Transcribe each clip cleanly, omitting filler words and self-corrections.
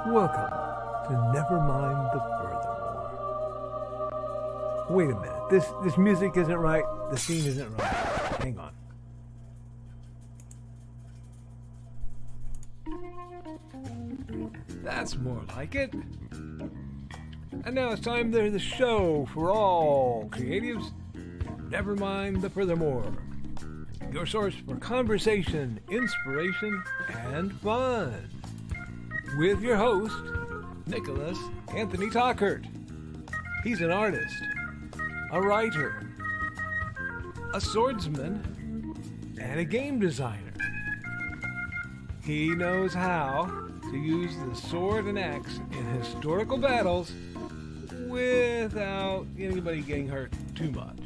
Welcome to Nevermind the Furthermore. Wait a minute, this music isn't right, the scene isn't right. Hang on. That's more like it. And now it's time to the show for all creatives. Nevermind the Furthermore. Your source for conversation, inspiration, and fun. With your host, Nicholas Anthony Tockert. He's an artist, a writer, a swordsman, and a game designer. He knows how to use the sword and axe in historical battles without anybody getting hurt too much.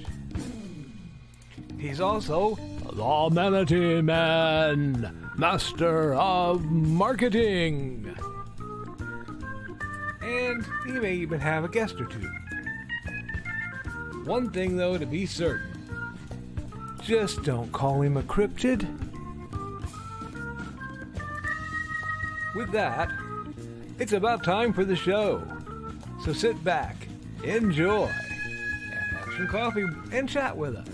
He's also the Manatee Man, master of marketing. And he may even have a guest or two. One thing, though, to be certain. Just don't call him a cryptid. With that, it's about time for the show. So sit back, enjoy, and have some coffee and chat with us.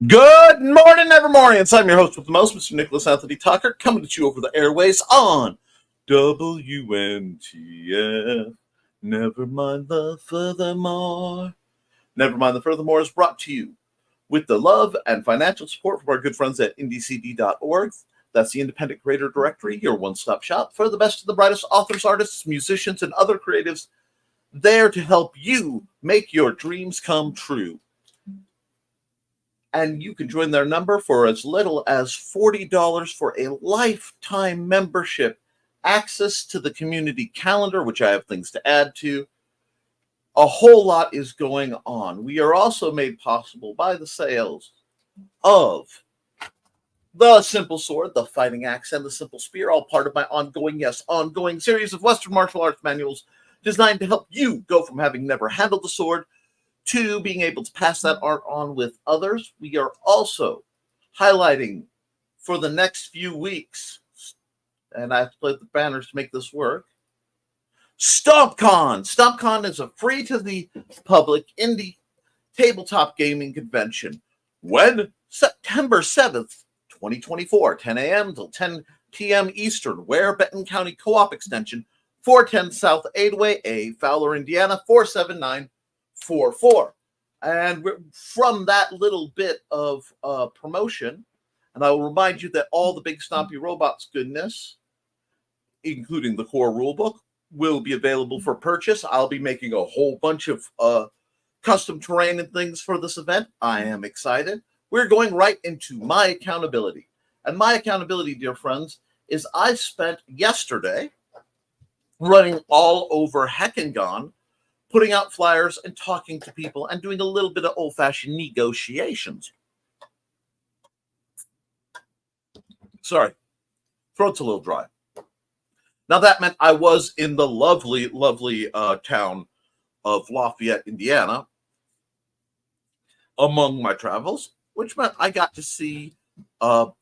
Good morning, Nevermorians. I'm your host with the most, Mr. Nicholas Anthony Tockert, coming at you over the airways on WNTF. Nevermind the Furthermore. Nevermind the Furthermore is brought to you with the love and financial support from our good friends at indiecd.org. That's the Independent Creator Directory, your one-stop shop for the best of the brightest authors, artists, musicians, and other creatives there to help you make your dreams come true. And you can join their number for as little as $40 for a lifetime membership, access to the community calendar, which I have things to add to. A whole lot is going on. We are also made possible by the sales of the Simple Sword, the Fighting Axe, and the Simple Spear, all part of my ongoing series of Western martial arts manuals designed to help you go from having never handled the sword to being able to pass that art on with others. We are also highlighting for the next few weeks, and I have to play the banners to make this work, StompCon. StompCon is a free to the public indie tabletop gaming convention. When? September 7th, 2024, 10 a.m. till 10 p.m. Eastern, Ware Benton County Co-op Extension, 410 South Aidway A, Fowler, Indiana, 47944. And from that little bit of promotion, and I will remind you that all the Big Stompy Robots goodness, including the core rulebook, will be available for purchase. I'll be making a whole bunch of custom terrain and things for this event. I am excited. We're going right into my accountability. And my accountability, dear friends, is I spent yesterday running all over Heckingon, putting out flyers and talking to people and doing a little bit of old-fashioned negotiations. Sorry, throat's a little dry. Now, that meant I was in the lovely, lovely town of Lafayette, Indiana, among my travels, which meant I got to see the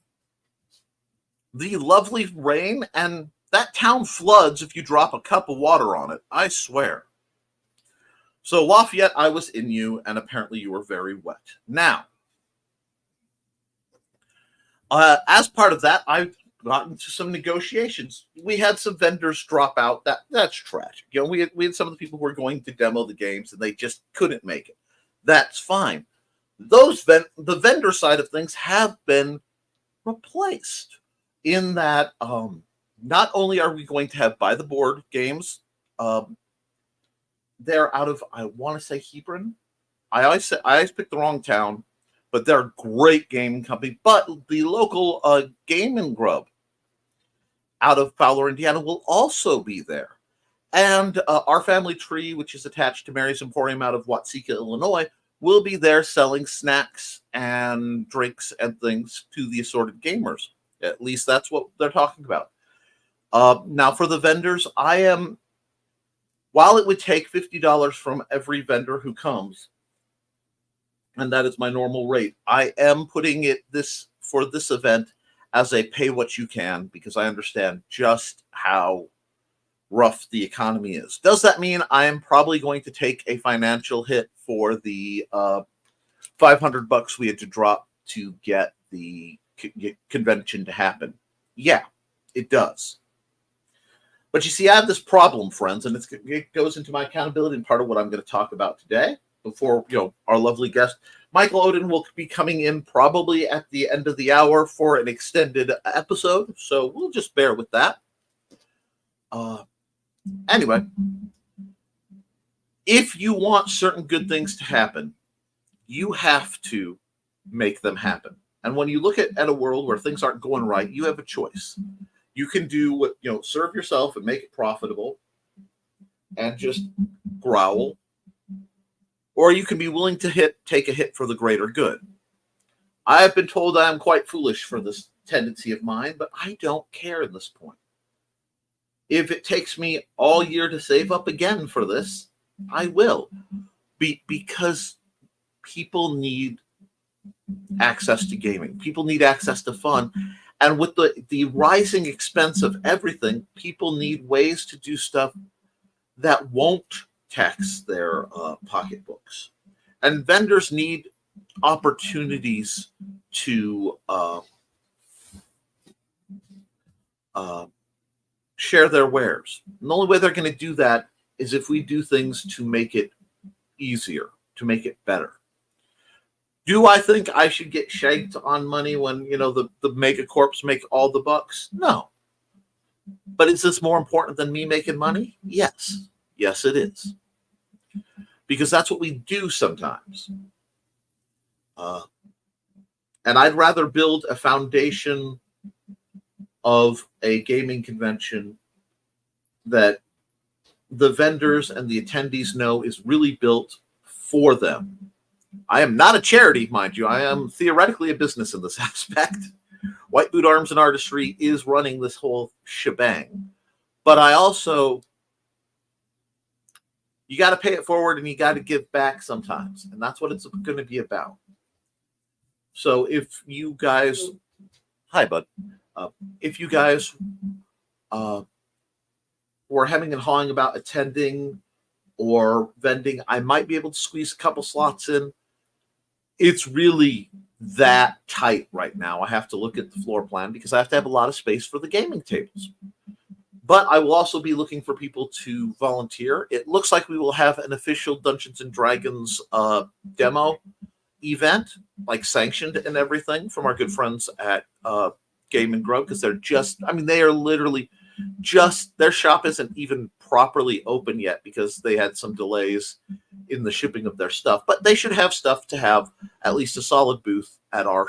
lovely rain, and that town floods if you drop a cup of water on it, I swear. So Lafayette, I was in you, and apparently you were very wet. Now, as part of that, I got into some negotiations. We had some vendors drop out. That's tragic. You know, we had some of the people who were going to demo the games, and they just couldn't make it. That's fine. The vendor side of things have been replaced in that not only are we going to have by the board games, they're out of, I want to say, Hebron. I always pick the wrong town, but they're a great gaming company. But the local Game and Grub out of Fowler, Indiana, will also be there. And our family tree, which is attached to Mary's Emporium out of Watseka, Illinois, will be there selling snacks and drinks and things to the assorted gamers. At least that's what they're talking about. Now, for the vendors, while it would take $50 from every vendor who comes, and that is my normal rate, I am putting it for this event as a pay what you can, because I understand just how rough the economy is. Does that mean I am probably going to take a financial hit for the $500 we had to drop to get the convention to happen? Yeah, it does. But you see, I have this problem, friends, and it goes into my accountability and part of what I'm going to talk about today. Before our lovely guest Michael Odin will be coming in probably at the end of the hour for an extended episode, so we'll just bear with that. Anyway, if you want certain good things to happen, you have to make them happen. And when you look at a world where things aren't going right, you have a choice. You can do what, serve yourself and make it profitable and just growl, or you can be willing to take a hit for the greater good. I have been told I am quite foolish for this tendency of mine, but I don't care at this point. If it takes me all year to save up again for this, I will. Because people need access to gaming. People need access to fun. And with the rising expense of everything, people need ways to do stuff that won't tax their pocketbooks. And vendors need opportunities to share their wares. And the only way they're going to do that is if we do things to make it easier, to make it better. Do I think I should get shanked on money when, the mega corps make all the bucks? No. But is this more important than me making money? Yes. Yes, it is. Because that's what we do sometimes. And I'd rather build a foundation of a gaming convention that the vendors and the attendees know is really built for them. I am not a charity, mind you. I am theoretically a business in this aspect. White Boot Arms and Artistry is running this whole shebang. But I also, you got to pay it forward and you got to give back sometimes. And that's what it's going to be about. So if you guys, hi, bud. If you guys were hemming and hawing about attending or vending, I might be able to squeeze a couple slots in. It's really that tight right now. I have to look at the floor plan because I have to have a lot of space for the gaming tables. But I will also be looking for people to volunteer. It looks like we will have an official Dungeons and Dragons demo event, like sanctioned and everything, from our good friends at Game and Grow, because they are literally their shop isn't even properly open yet because they had some delays in the shipping of their stuff. But they should have stuff to have at least a solid booth at our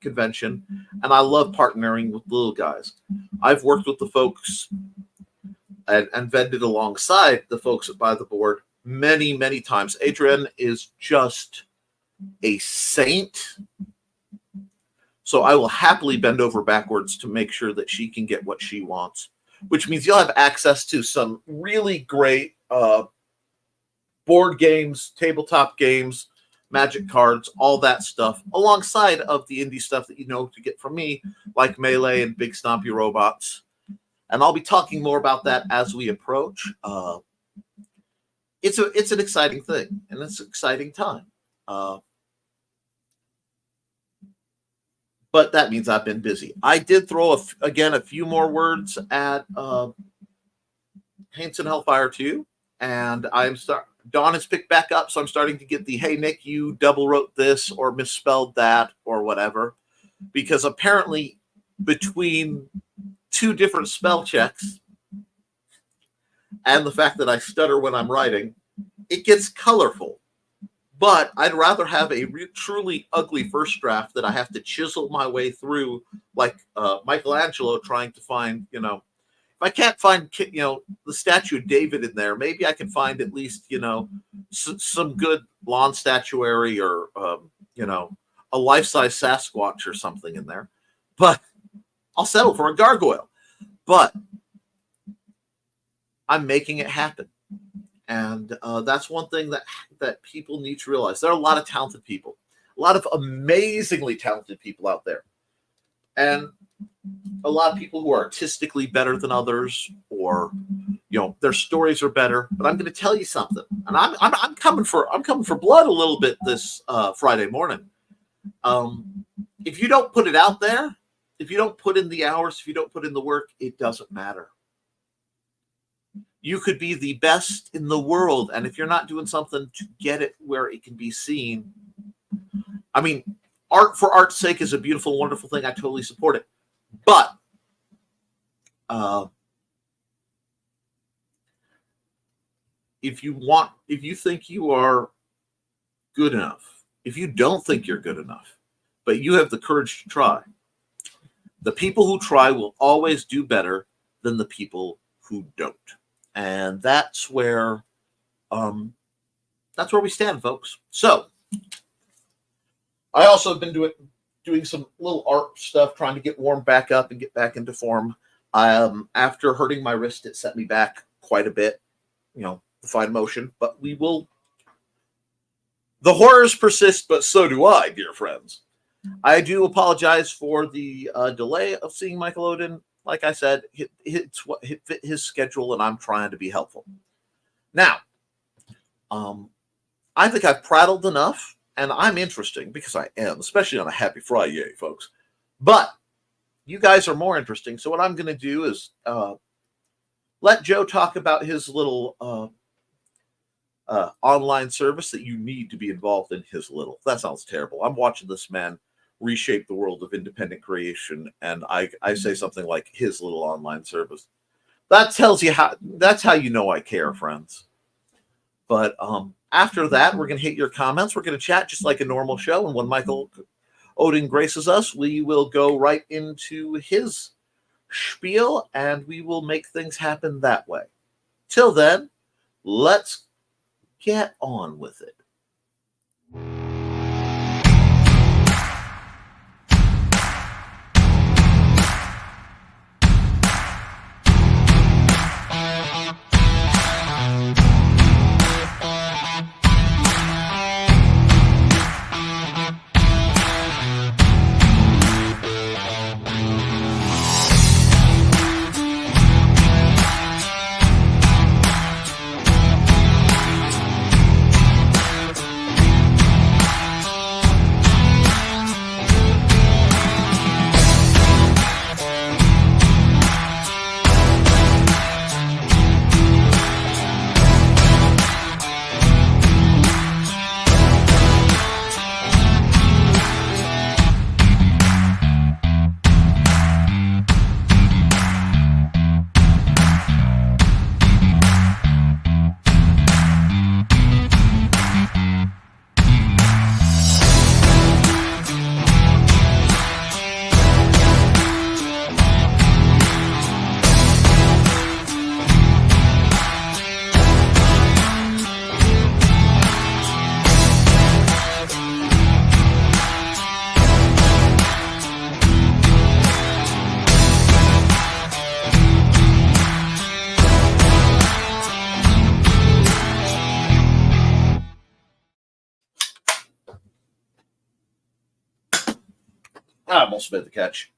convention. And I love partnering with little guys. I've worked with the folks and vended alongside the folks at By the Board many, many times. Adrienne is just a saint. So I will happily bend over backwards to make sure that she can get what she wants, which means you'll have access to some really great board games, tabletop games, magic cards, all that stuff, alongside of the indie stuff that to get from me, like Melee and Big Stompy Robots. And I'll be talking more about that as we approach. It's an exciting thing, and it's an exciting time. But that means I've been busy. I did throw, a few more words at Haints and Hellfire 2, and Dawn has picked back up, so I'm starting to get the, hey, Nick, you double wrote this or misspelled that or whatever, because apparently between two different spell checks and the fact that I stutter when I'm writing, it gets colorful. But I'd rather have a truly ugly first draft that I have to chisel my way through, like Michelangelo trying to find, if I can't find, the statue of David in there, maybe I can find at least, some good lawn statuary or, a life-size Sasquatch or something in there. But I'll settle for a gargoyle. But I'm making it happen. And that's one thing that people need to realize. There are a lot of talented people, a lot of amazingly talented people out there. And a lot of people who are artistically better than others, or their stories are better. But I'm going to tell you something, and I'm coming for blood a little bit this Friday morning. If you don't put it out there, if you don't put in the hours, if you don't put in the work, it doesn't matter. You could be the best in the world, and if you're not doing something to get it where it can be seen, I mean, art for art's sake is a beautiful, wonderful thing. I totally support it. But if you think you are good enough, if you don't think you're good enough, but you have the courage to try, the people who try will always do better than the people who don't. And that's where we stand, folks. So I also have been doing some little art stuff, trying to get warmed back up and get back into form. After hurting my wrist, it set me back quite a bit, the fine motion. But we will. The horrors persist, but so do I, dear friends. I do apologize for the delay of seeing Michael Odin. Like I said, it fit his schedule, and I'm trying to be helpful. Now, I think I've prattled enough, and I'm interesting because I am, especially on a Happy Friday, folks. But you guys are more interesting, so what I'm going to do is let Joe talk about his little online service that you need to be involved in. That sounds terrible. I'm watching this man reshape the world of independent creation, and I say something like his little online service. That's how you know I care, friends. But after that, we're going to hit your comments. We're going to chat just like a normal show, and when Michael Odin graces us, we will go right into his spiel, and we will make things happen that way. Till then, let's get on with it. I almost made the catch.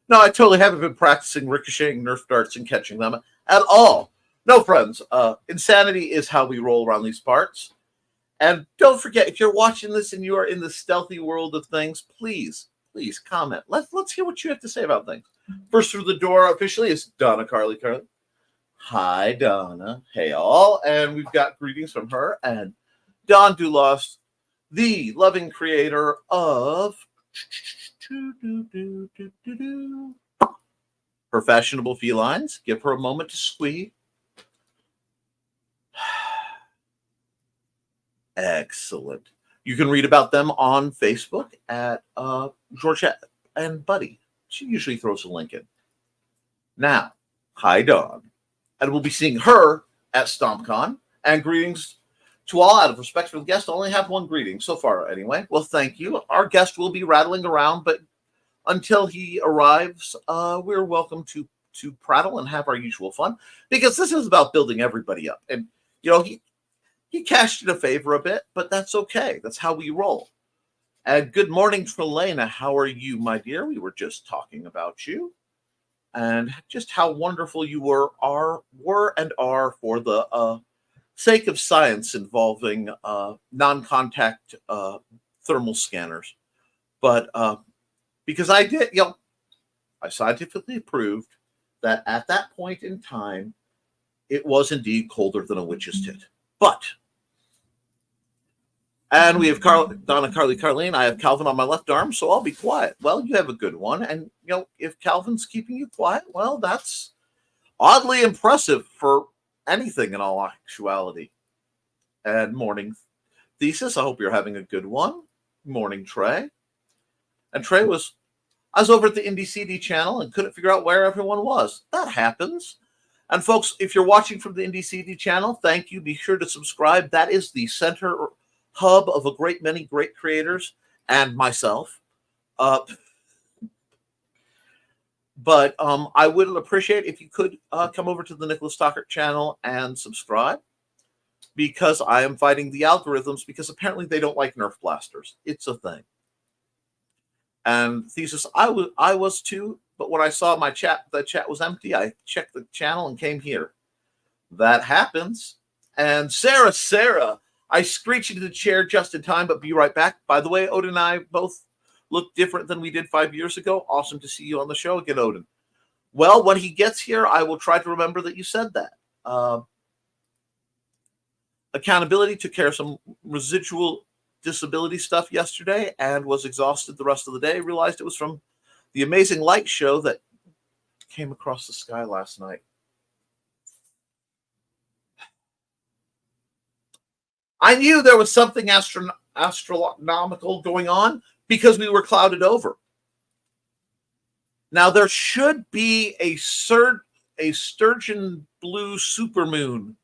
No, I totally haven't been practicing ricocheting Nerf darts and catching them at all. No, friends. Insanity is how we roll around these parts. And don't forget, if you're watching this and you are in the stealthy world of things, please comment. Let's hear what you have to say about things. First through the door officially is Donna Carly. Hi, Donna. Hey, all. And we've got greetings from her and Don Dulost, the loving creator of her fashionable felines. Give her a moment to squeeze. Excellent. You can read about them on Facebook at Georgette and Buddy. She usually throws a link in. Now, hi, Dawn. And we'll be seeing her at StompCon. And greetings to all. Out of respect for the guest, I only have one greeting so far anyway. Well, thank you. Our guest will be rattling around, but until he arrives, we're welcome to prattle and have our usual fun, because this is about building everybody up. And, you know, he cashed in a favor a bit, but that's okay. That's how we roll. And good morning, Trelena. How are you, my dear? We were just talking about you and just how wonderful you were and are for the sake of science involving non-contact thermal scanners. But because I did, I scientifically proved that at that point in time, it was indeed colder than a witch's tit. But, and we have Donna, Carly, Carlene. I have Calvin on my left arm, so I'll be quiet. Well, you have a good one. And, if Calvin's keeping you quiet, well, that's oddly impressive for anything in all actuality. And morning, Thesis. I hope you're having a good one. Morning, Trey. And Trey I was over at the Indie CD channel and couldn't figure out where everyone was. That happens. And folks, if you're watching from the Indie CD channel, thank you. Be sure to subscribe. That is the center hub of a great many great creators and myself. But I would appreciate if you could come over to the Nicholas Tockert channel and subscribe, because I am fighting the algorithms, because apparently they don't like Nerf blasters. It's a thing. And Thesis, I was too, but when I saw the chat was empty, I checked the channel and came here. That happens. And Sarah, I screeched into the chair just in time, but be right back. By the way, Odin and I both look different than we did 5 years ago. Awesome to see you on the show again, Odin. Well, when he gets here, I will try to remember that you said that. Accountability took care of some residual disability stuff yesterday and was exhausted the rest of the day. Realized it was from the amazing light show that came across the sky last night. I knew there was something astronomical going on because we were clouded over. Now, there should be a sturgeon blue supermoon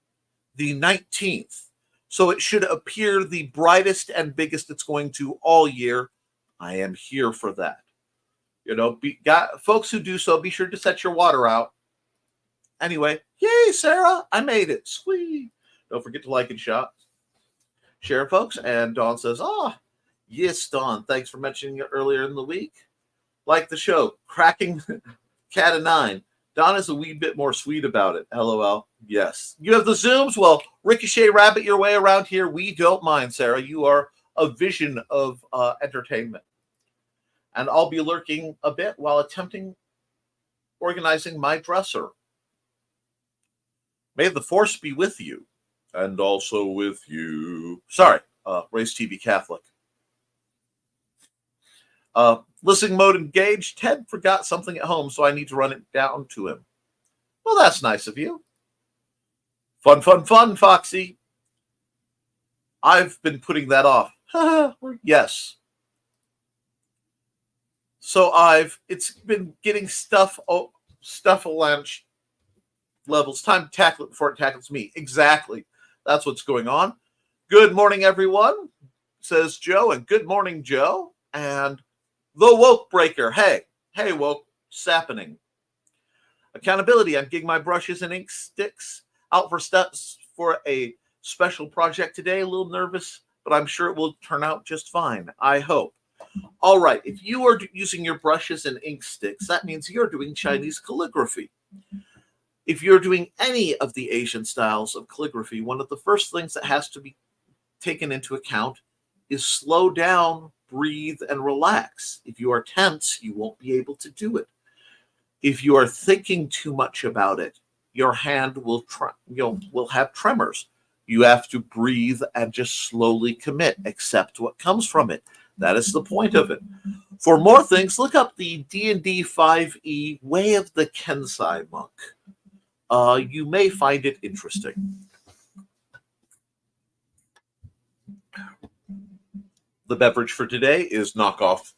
the 19th. So it should appear the brightest and biggest it's going to all year. I am here for that. Folks who do so, be sure to set your water out. Anyway, yay, Sarah, I made it. Sweet. Don't forget to like and share, folks. And Dawn says, yes, Dawn, thanks for mentioning it earlier in the week. Like the show, cracking cat of nine. Dawn is a wee bit more sweet about it. LOL. Yes. You have the Zooms? Well, ricochet rabbit your way around here. We don't mind, Sarah. You are a vision of entertainment. And I'll be lurking a bit while organizing my dresser. May the force be with you. And also with you. Sorry, Race TV Catholic. Listening mode engaged. Ted forgot something at home, so I need to run it down to him. Well, that's nice of you. Fun, Foxy. I've been putting that off. Yes. So it's been getting stuff avalanche levels. Time to tackle it before it tackles me. Exactly. That's what's going on. Good morning, everyone, says Joe. And good morning, Joe. And the Woke Breaker. Hey, Woke. Sappening. Accountability. I'm getting my brushes and ink sticks out for steps for a special project today. A little nervous, but I'm sure it will turn out just fine. I hope. All right. If you are using your brushes and ink sticks, that means you're doing Chinese calligraphy. If you're doing any of the Asian styles of calligraphy, one of the first things that has to be taken into account is slow down, breathe, and relax. If you are tense, you won't be able to do it. If you are thinking too much about it, your hand will have tremors. You have to breathe and just slowly commit, accept what comes from it. That is the point of it. For more things, look up the D&D 5e Way of the Kensai Monk. You may find it interesting. The beverage for today is knockoff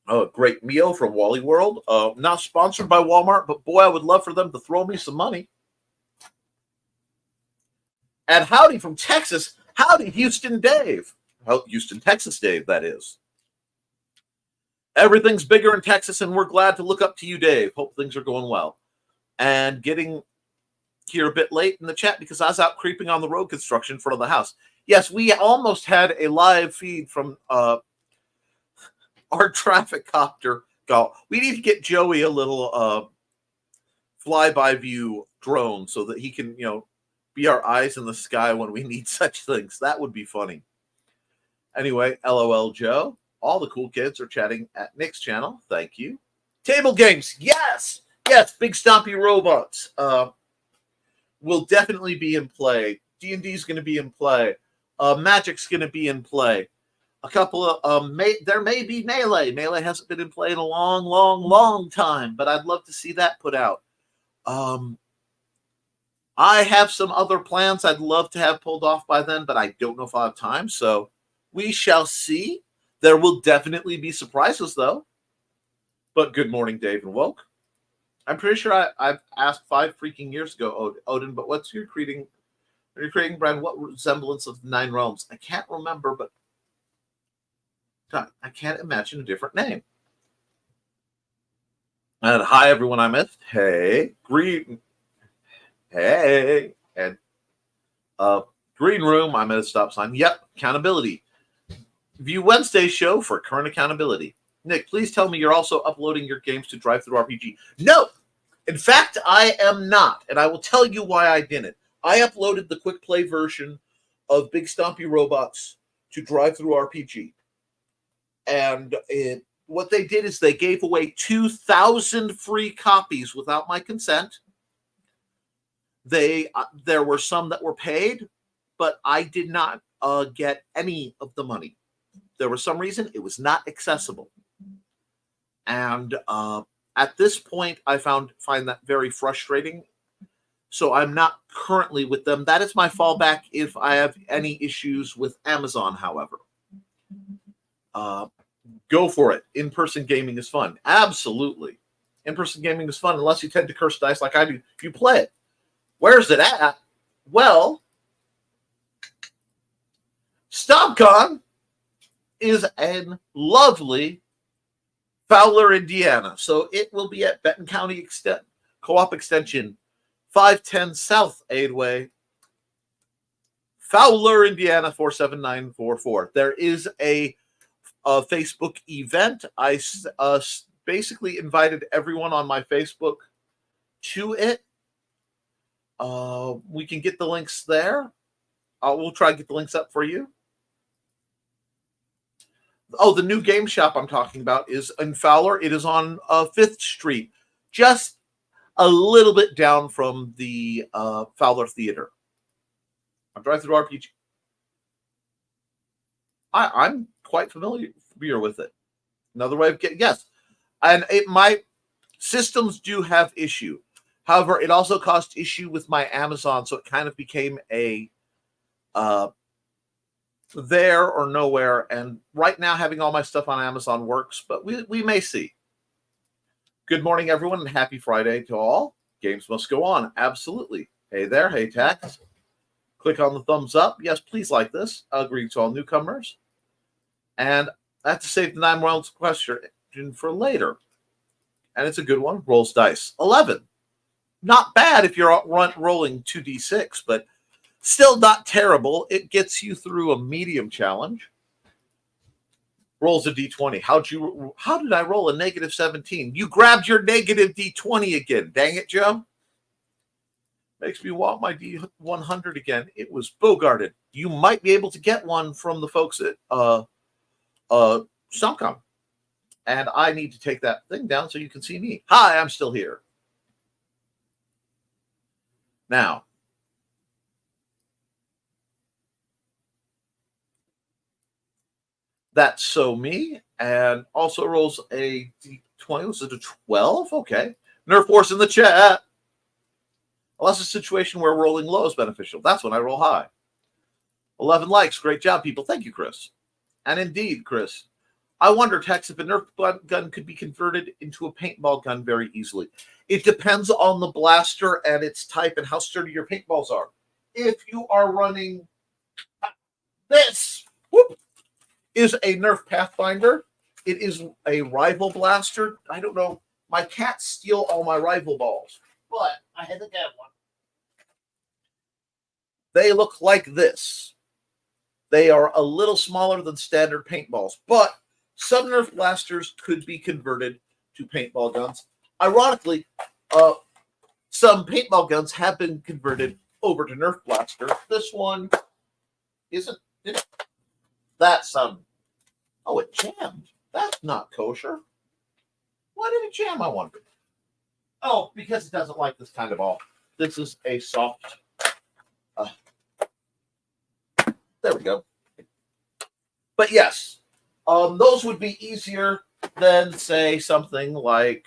a great meal from Wally World. Not sponsored by Walmart, but boy, I would love for them to throw me some money. And howdy from Texas. Howdy, Houston Dave. Houston, Texas Dave, that is. Everything's bigger in Texas, and we're glad to look up to you, Dave. Hope things are going well. And getting here a bit late in the chat because I was out creeping on the road construction in front of the house. Yes, we almost had a live feed from our traffic copter. We need to get Joey a little flyby view drone so that he can, be our eyes in the sky when we need such things. That would be funny. Anyway, LOL Joe. All the cool kids are chatting at Nick's channel. Thank you. Table games. Yes. Yes. Big Stompy Robots will definitely be in play. D&D is going to be in play. Magic's going to be in play. A couple of there may be Melee. Melee hasn't been in play in a long, long, long time, but I'd love to see that put out. I have some other plans I'd love to have pulled off by then, but I don't know if I'll have time. So we shall see. There will definitely be surprises, though. But good morning, Dave and Woke. I'm pretty sure I've asked 5 freaking years ago, Odin, but what's your creating brand? What resemblance of 9 Realms? I can't remember, but I can't imagine a different name. And hi, everyone I'm with. Hey, Green. Hey. And Green Room, I'm at a stop sign. Yep, accountability. View Wednesday show for current accountability. Nick, please tell me you're also uploading your games to DriveThruRPG. No, in fact, I am not, and I will tell you why I didn't. I uploaded the quick play version of Big Stompy Robots to DriveThruRPG, and what they did is they gave away 2,000 free copies without my consent. There were some that were paid, but I did not get any of the money. There was some reason it was not accessible. And at this point, I find that very frustrating. So I'm not currently with them. That is my fallback if I have any issues with Amazon, however. Go for it. In-person gaming is fun. Absolutely. In-person gaming is fun unless you tend to curse dice like I do. You play it. Where's it at? Well, StompCon is in lovely Fowler, Indiana. So it will be at Benton County Co-op Extension, 510 South Aidway, Fowler, Indiana, 47944. There is a Facebook event. I basically invited everyone on my Facebook to it. We can get the links there. We'll try to get the links up for you. Oh, the new game shop I'm talking about is in Fowler. It is on 5th Street, just a little bit down from the Fowler Theater. I'm DriveThruRPG. I'm quite familiar with it. Another way of getting, yes. And my systems do have issue. However, it also caused issue with my Amazon, so it kind of became a there or nowhere. And right now, having all my stuff on Amazon works, but we may see. Good morning, everyone, and happy Friday to all. Games must go on. Absolutely. Hey there. Hey, Tax. Click on the thumbs up. Yes, please like this. Agree to all newcomers. And I have to save the 9 rounds question for later. And it's a good one. Rolls dice. 11. Not bad if you're rolling 2d6, but still not terrible. It gets you through a medium challenge. Rolls a d20. How did I roll a negative 17? You grabbed your negative d20 again. Dang it, Joe. Makes me want my d100 again. It was bogarted. You might be able to get one from the folks at StompCon. And I need to take that thing down so you can see me. Hi, I'm still here. Now, that's so me. And also rolls a d20. Was it a 12? Okay. Nerf Force in the chat. Unless a situation where rolling low is beneficial. That's when I roll high. 11 likes. Great job, people. Thank you, Chris. And indeed, Chris, I wonder, Tex, if a Nerf gun could be converted into a paintball gun very easily. It depends on the blaster and its type and how sturdy your paintballs are. If you are running this, is a Nerf Pathfinder. It is a rival blaster. I don't know. My cats steal all my rival balls, but I had to get one. They look like this. They are a little smaller than standard paintballs, but some Nerf blasters could be converted to paintball guns. Ironically, some paintball guns have been converted over to Nerf blaster. This one isn't. That's some. Oh, it jammed. That's not kosher. Why did it jam, I wonder? Oh, because it doesn't like this kind of ball. This is a soft. There we go. But yes, those would be easier than, say, something like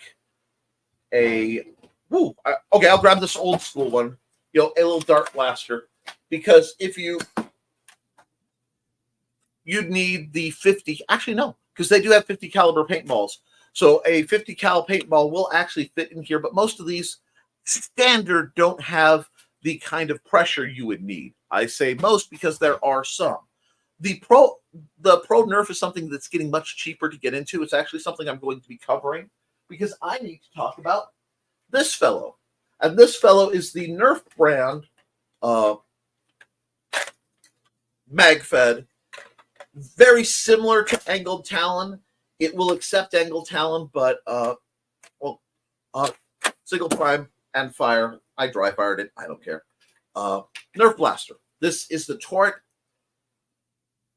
a. Okay, I'll grab this old school one. A little dart blaster, because if you'd need the 50. Actually, no, because they do have 50 caliber paintballs. So a 50 cal paintball will actually fit in here, but most of these standard don't have the kind of pressure you would need. I say most because there are some. The Pro Nerf is something that's getting much cheaper to get into. It's actually something I'm going to be covering because I need to talk about this fellow. And this fellow is the Nerf brand MagFed. Very similar to Angled Talon. It will accept Angled Talon, but single prime and fire. I dry fired it. I don't care. Nerf blaster. This is the Tockert.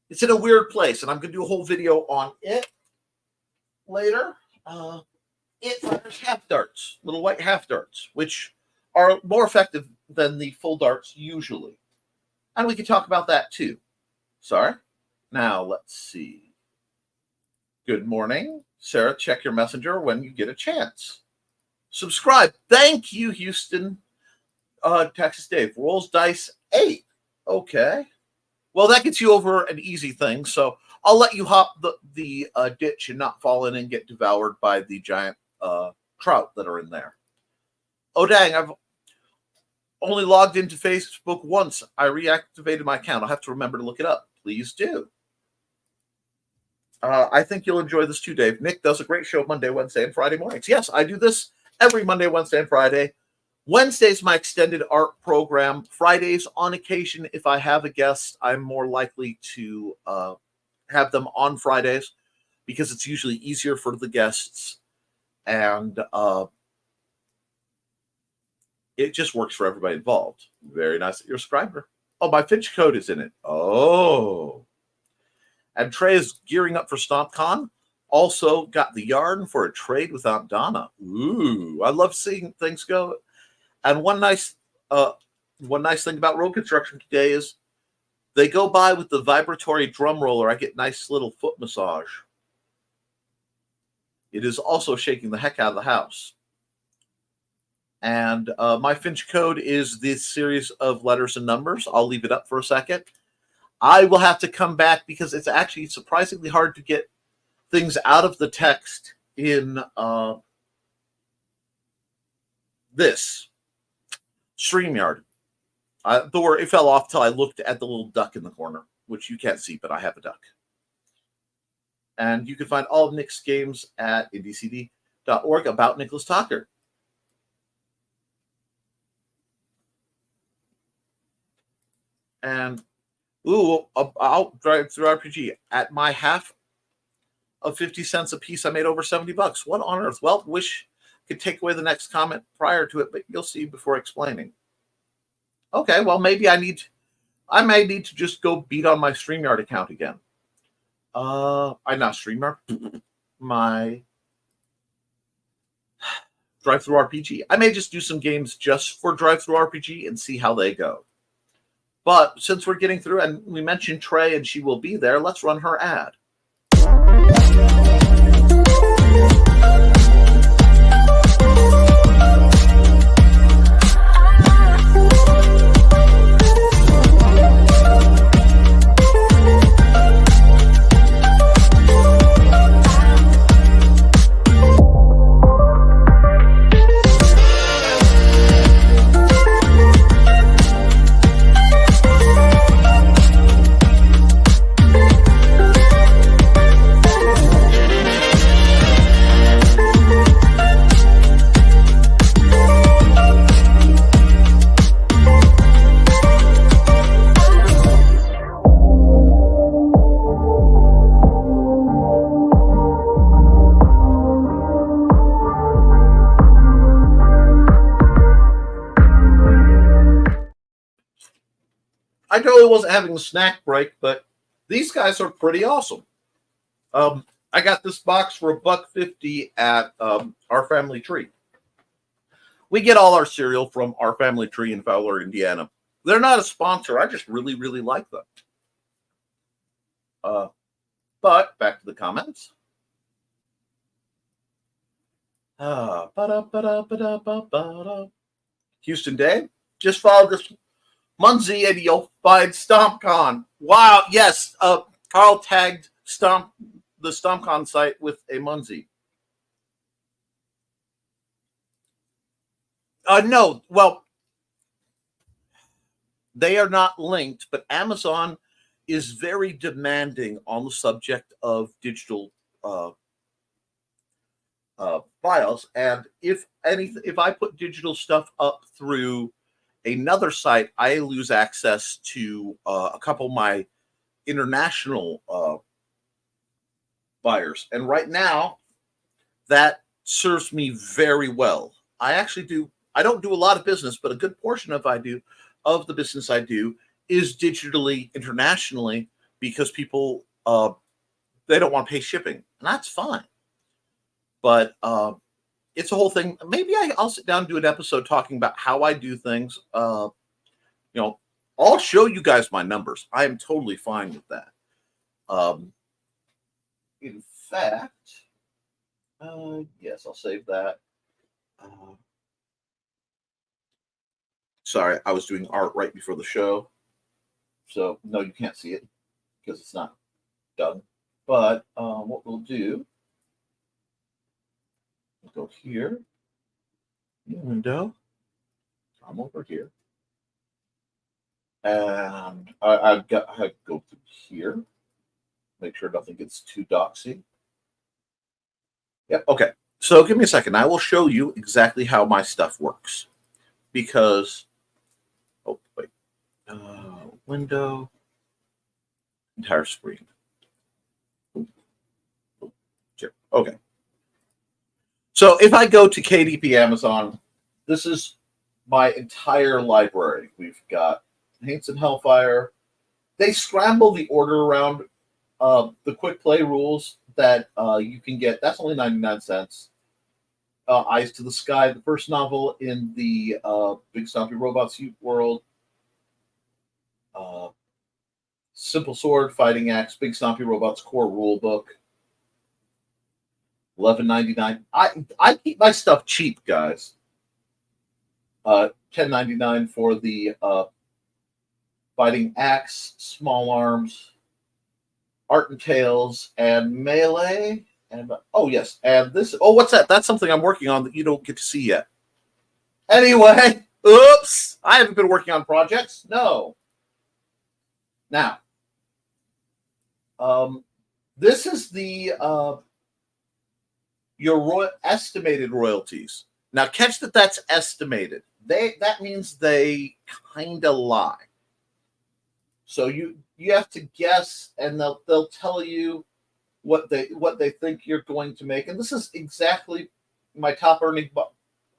It's in a weird place, and I'm going to do a whole video on it later. It fires half darts, little white half darts, which are more effective than the full darts usually. And we can talk about that too. Sorry. Now, let's see. Good morning. Sarah, check your messenger when you get a chance. Subscribe. Thank you, Houston. Texas Dave. Rolls dice 8. Okay. Well, that gets you over an easy thing, so I'll let you hop the ditch and not fall in and get devoured by the giant trout that are in there. Oh, dang, I've only logged into Facebook once. I reactivated my account. I'll have to remember to look it up. Please do. I think you'll enjoy this too, Dave. Nick does a great show Monday, Wednesday, and Friday mornings. Yes, I do this every Monday, Wednesday, and Friday. Wednesday's my extended art program. Fridays, on occasion, if I have a guest, I'm more likely to have them on Fridays because it's usually easier for the guests. And it just works for everybody involved. Very nice that you're a subscriber. Oh, my Finch code is in it. Oh. And Trey is gearing up for StompCon. Also got the yarn for a trade with Aunt Donna. Ooh, I love seeing things go. And one nice thing about road construction today is they go by with the vibratory drum roller. I get nice little foot massage. It is also shaking the heck out of the house. And my Finch code is this series of letters and numbers. I'll leave it up for a second. I will have to come back because it's actually surprisingly hard to get things out of the text in this StreamYard. It fell off till I looked at the little duck in the corner, which you can't see, but I have a duck. And you can find all of Nick's games at indiecd.org about Nicholas Tockert. And I'll drive through RPG at my half of 50 cents a piece. I made over $70. What on earth? Well, wish I could take away the next comment prior to it, but you'll see before explaining. Okay, well, maybe I may need to just go beat on my StreamYard account again. I'm not StreamYard. My Drive-Thru RPG. I may just do some games just for Drive-Thru RPG and see how they go. But since we're getting through, and we mentioned Trey and she will be there, let's run her ad. I totally wasn't having a snack break, but these guys are pretty awesome. I got this box for $1.50 at Our Family Tree. We get all our cereal from Our Family Tree in Fowler, Indiana. They're not a sponsor. I just really, really like them. But back to the comments. Houston Day, just followed this Munzie and you'll find StompCon. Wow, yes. Carl tagged the StompCon site with a Munzie. No, well, they are not linked, but Amazon is very demanding on the subject of digital files. And if I put digital stuff up through another site, I lose access to a couple of my international buyers. And right now, that serves me very well. I don't do a lot of business, but a good portion of the business I do is digitally internationally because people they don't want to pay shipping, and that's fine. But it's a whole thing. Maybe I'll sit down and do an episode talking about how I do things. I'll show you guys my numbers. I am totally fine with that. In fact, yes, I'll save that. Sorry, I was doing art right before the show. So, no, you can't see it because it's not done. But what we'll do, we'll go here, new window, come over here. And I go through here, make sure nothing gets too doxy. Yep, okay. So give me a second. I will show you exactly how my stuff works. Because, oh, wait. Window, entire screen. Okay. So if I go to KDP Amazon, this is my entire library. We've got Haints and Hellfire. They scramble the order around the quick play rules that you can get. That's only 99 cents. Eyes to the Sky, the first novel in the Big Stompy Robots world. Simple Sword, Fighting Axe, Big Stompy Robots core rule book. $11.99. I keep my stuff cheap, guys. $10.99 for the Fighting Axe, Small Arms, Art and Tales, and Melee. And oh yes, and this. Oh, what's that? That's something I'm working on that you don't get to see yet. Anyway, oops! I haven't been working on projects. No. Now, this is the your estimated royalties. Now, catch that that's estimated. That means they kind of lie. So you have to guess, and they'll tell you what they think you're going to make. And this is exactly my top earning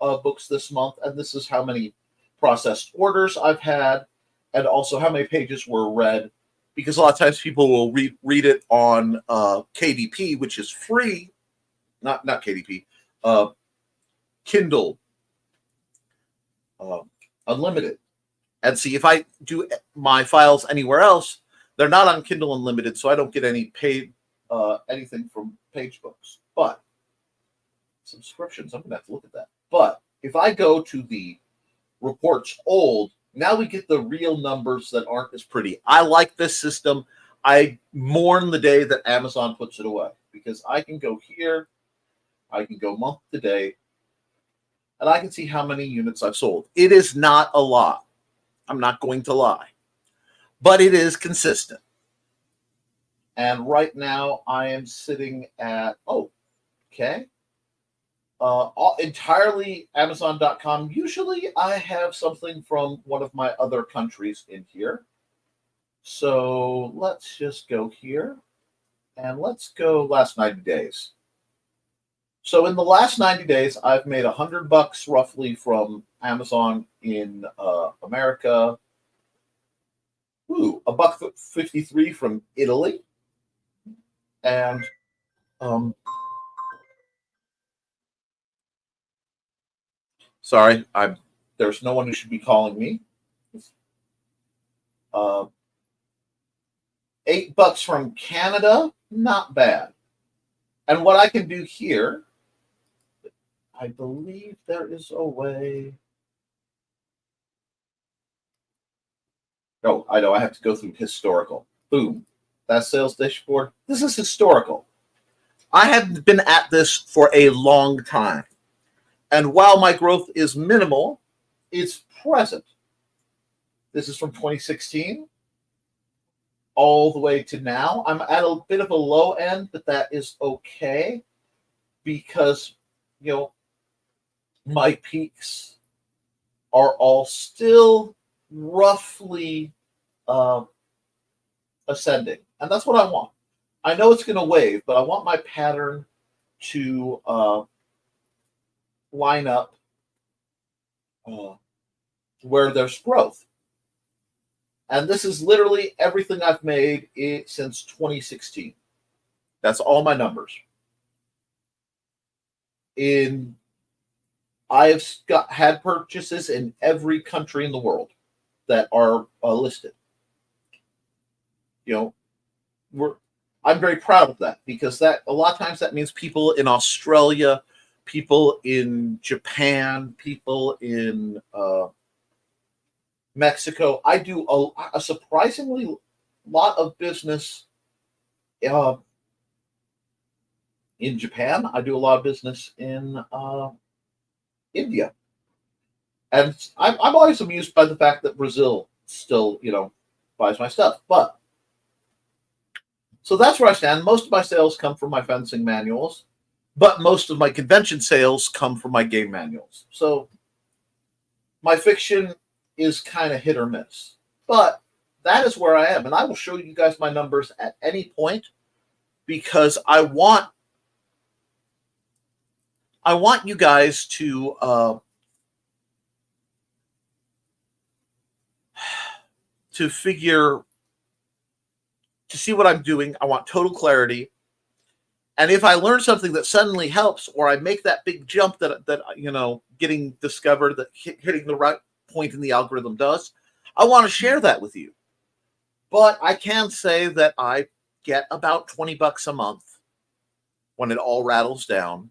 books this month, and this is how many processed orders I've had, and also how many pages were read. Because a lot of times people will read it on KDP, which is free, not KDP, Kindle Unlimited. And see, if I do my files anywhere else, they're not on Kindle Unlimited, so I don't get any paid anything from page books. But subscriptions, I'm going to have to look at that. But if I go to the reports old, now we get the real numbers that aren't as pretty. I like this system. I mourn the day that Amazon puts it away because I can go here, I can go month to day, and I can see how many units I've sold. It is not a lot. I'm not going to lie. But it is consistent. And right now I am sitting at, entirely Amazon.com. Usually I have something from one of my other countries in here. So let's just go here. And let's go last 90 days. So in the last 90 days, I've made $100 roughly from Amazon in America, Ooh, a $1.53 from Italy. And sorry, there's no one who should be calling me. $8 from Canada, not bad. And what I can do here, I believe there is a way. Oh, I know. I have to go through historical. Boom. That sales dashboard. This is historical. I have been at this for a long time. And while my growth is minimal, it's present. This is from 2016 all the way to now. I'm at a bit of a low end, but that is okay because, my peaks are all still roughly ascending. And that's what I want. I know it's going to wave, but I want my pattern to line up where there's growth. And this is literally everything I've made since 2016. That's all my numbers. I've had purchases in every country in the world that are listed. I'm very proud of that because that a lot of times that means people in Australia, people in Japan, people in Mexico. I do a surprisingly lot of business in Japan. I do a lot of business in India. And I'm always amused by the fact that Brazil still, buys my stuff. But so that's where I stand. Most of my sales come from my fencing manuals, but most of my convention sales come from my game manuals. So my fiction is kind of hit or miss. But that is where I am. And I will show you guys my numbers at any point because I want you guys to see what I'm doing. I want total clarity. And if I learn something that suddenly helps, or I make that big jump that getting discovered, that hitting the right point in the algorithm does, I want to share that with you. But I can say that I get about $20 a month when it all rattles down